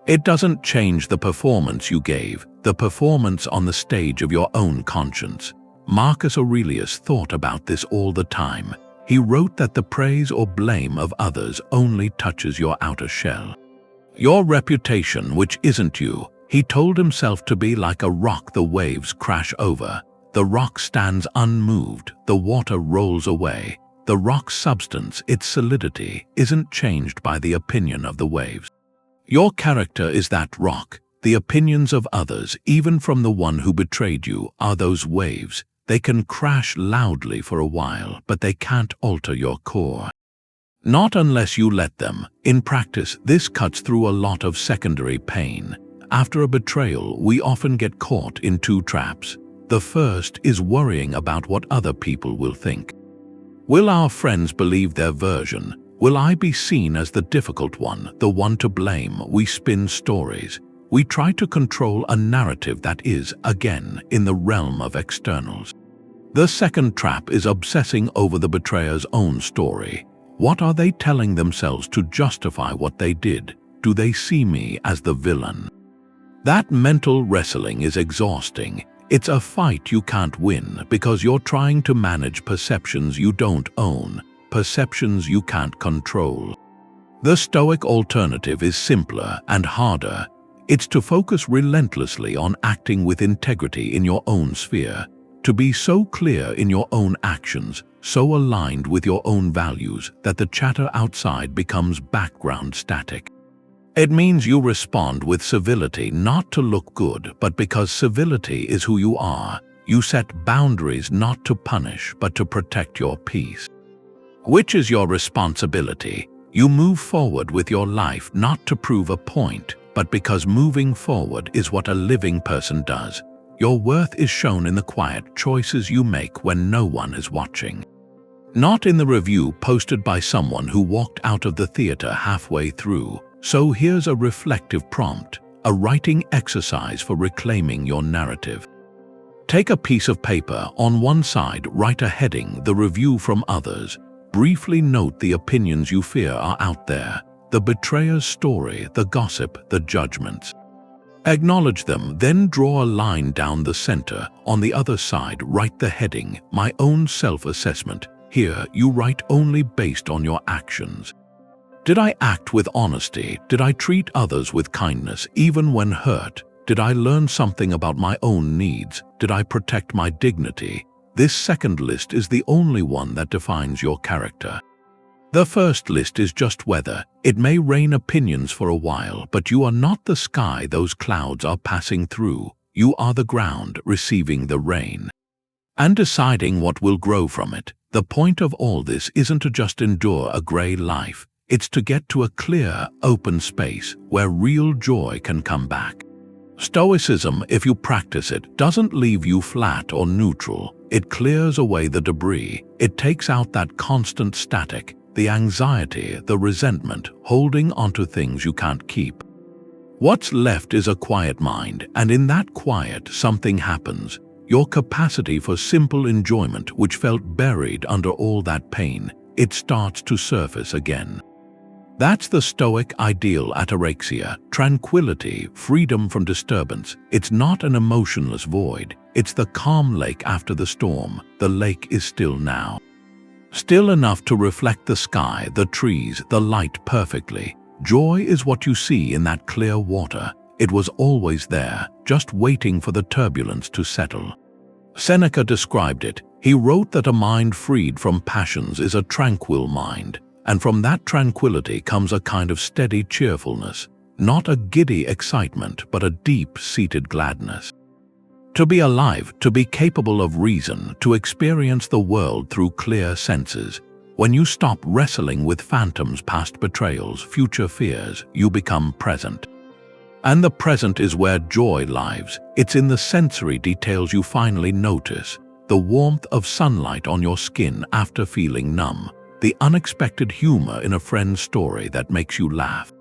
It doesn't change the performance you gave, the performance on the stage of your own conscience. Marcus Aurelius thought about this all the time. He wrote that the praise or blame of others only touches your outer shell. Your reputation, which isn't you, he told himself to be like a rock the waves crash over. The rock stands unmoved, the water rolls away. The rock's substance, its solidity, isn't changed by the opinion of the waves. Your character is that rock. The opinions of others, even from the one who betrayed you, are those waves. They can crash loudly for a while, but they can't alter your core. Not unless you let them. In practice, this cuts through a lot of secondary pain. After a betrayal, we often get caught in two traps. The first is worrying about what other people will think. Will our friends believe their version? Will I be seen as the difficult one, the one to blame? We spin stories. We try to control a narrative that is, again, in the realm of externals. The second trap is obsessing over the betrayer's own story. What are they telling themselves to justify what they did? Do they see me as the villain? That mental wrestling is exhausting. It's a fight you can't win because you're trying to manage perceptions you don't own, perceptions you can't control. The Stoic alternative is simpler and harder. It's to focus relentlessly on acting with integrity in your own sphere, to be so clear in your own actions, so aligned with your own values that the chatter outside becomes background static. It means you respond with civility not to look good, but because civility is who you are. You set boundaries not to punish, but to protect your peace. Which is your responsibility. You move forward with your life not to prove a point, but because moving forward is what a living person does. Your worth is shown in the quiet choices you make when no one is watching. Not in the review posted by someone who walked out of the theater halfway through. So here's a reflective prompt, a writing exercise for reclaiming your narrative. Take a piece of paper. On one side, write a heading, the review from others. Briefly note the opinions you fear are out there, the betrayer's story, the gossip, the judgments. Acknowledge them, then draw a line down the center. On the other side, write the heading, my own self-assessment. Here, you write only based on your actions. Did I act with honesty? Did I treat others with kindness, even when hurt? Did I learn something about my own needs? Did I protect my dignity? This second list is the only one that defines your character. The first list is just weather. It may rain opinions for a while, but you are not the sky those clouds are passing through. You are the ground receiving the rain and deciding what will grow from it. The point of all this isn't to just endure a gray life. It's to get to a clear, open space where real joy can come back. Stoicism, if you practice it, doesn't leave you flat or neutral. It clears away the debris. It takes out that constant static, the anxiety, the resentment, holding onto things you can't keep. What's left is a quiet mind, and in that quiet, something happens. Your capacity for simple enjoyment, which felt buried under all that pain, it starts to surface again. That's the Stoic ideal ataraxia, tranquility, freedom from disturbance. It's not an emotionless void. It's the calm lake after the storm. The lake is still now. Still enough to reflect the sky, the trees, the light perfectly. Joy is what you see in that clear water. It was always there, just waiting for the turbulence to settle. Seneca described it. He wrote that a mind freed from passions is a tranquil mind. And from that tranquility comes a kind of steady cheerfulness, not a giddy excitement, but a deep-seated gladness. To be alive, to be capable of reason, to experience the world through clear senses. When you stop wrestling with phantoms, past betrayals, future fears, you become present. And the present is where joy lives. It's in the sensory details you finally notice. The warmth of sunlight on your skin after feeling numb. The unexpected humor in a friend's story that makes you laugh.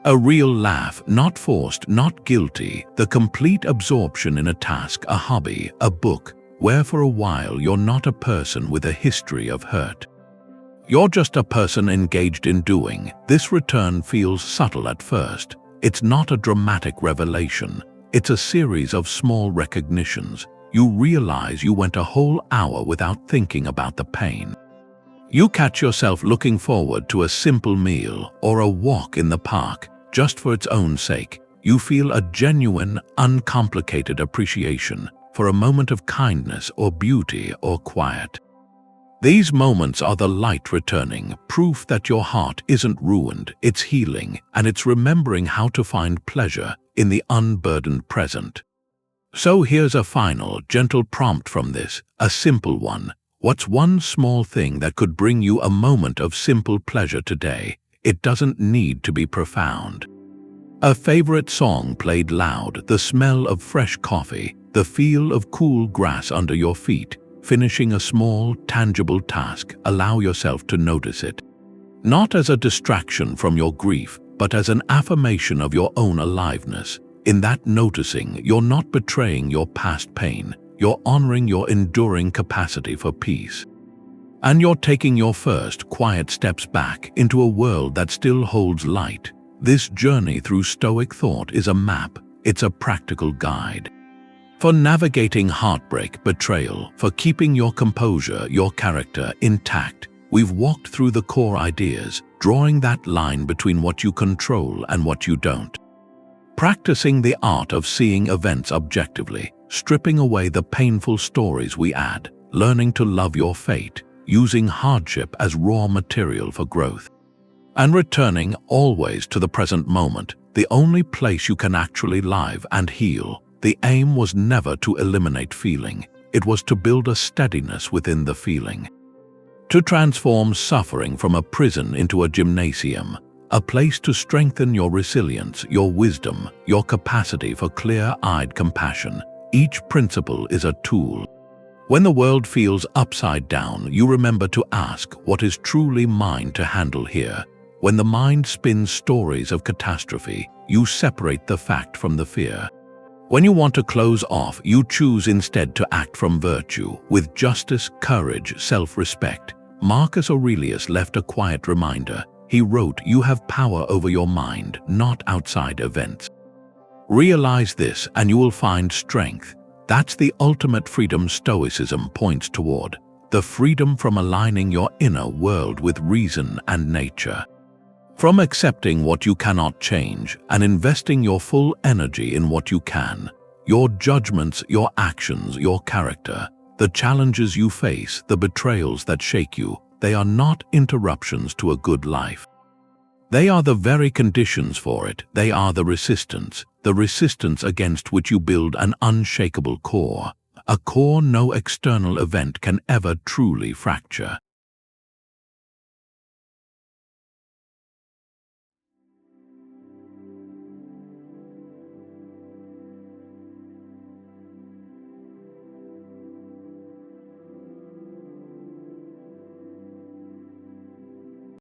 A real laugh, not forced, not guilty. The complete absorption in a task, a hobby, a book, where for a while you're not a person with a history of hurt. You're just a person engaged in doing. This return feels subtle at first. It's not a dramatic revelation. It's a series of small recognitions. You realize you went a whole hour without thinking about the pain. You catch yourself looking forward to a simple meal or a walk in the park just for its own sake. You feel a genuine, uncomplicated appreciation for a moment of kindness or beauty or quiet. These moments are the light returning, proof that your heart isn't ruined, it's healing, and it's remembering how to find pleasure in the unburdened present. So here's a final, gentle prompt from this, a simple one. What's one small thing that could bring you a moment of simple pleasure today? It doesn't need to be profound. A favorite song played loud, the smell of fresh coffee, the feel of cool grass under your feet. Finishing a small, tangible task, allow yourself to notice it. Not as a distraction from your grief, but as an affirmation of your own aliveness. In that noticing, you're not betraying your past pain, you're honoring your enduring capacity for peace. And you're taking your first quiet steps back into a world that still holds light. This journey through Stoic thought is a map, it's a practical guide. For navigating heartbreak, betrayal, for keeping your composure, your character intact, we've walked through the core ideas, drawing that line between what you control and what you don't. Practicing the art of seeing events objectively, stripping away the painful stories we add, learning to love your fate, using hardship as raw material for growth. And returning always to the present moment, the only place you can actually live and heal. The aim was never to eliminate feeling, it was to build a steadiness within the feeling. To transform suffering from a prison into a gymnasium, a place to strengthen your resilience, your wisdom, your capacity for clear-eyed compassion. Each principle is a tool. When the world feels upside down, you remember to ask what is truly mine to handle here. When the mind spins stories of catastrophe, you separate the fact from the fear. When you want to close off, you choose instead to act from virtue, with justice, courage, self-respect. Marcus Aurelius left a quiet reminder. He wrote, "You have power over your mind, not outside events." Realize this and you will find strength. That's the ultimate freedom Stoicism points toward, the freedom from aligning your inner world with reason and nature. From accepting what you cannot change and investing your full energy in what you can, your judgments, your actions, your character, the challenges you face, the betrayals that shake you, they are not interruptions to a good life. They are the very conditions for it. They are the resistance against which you build an unshakable core, a core no external event can ever truly fracture.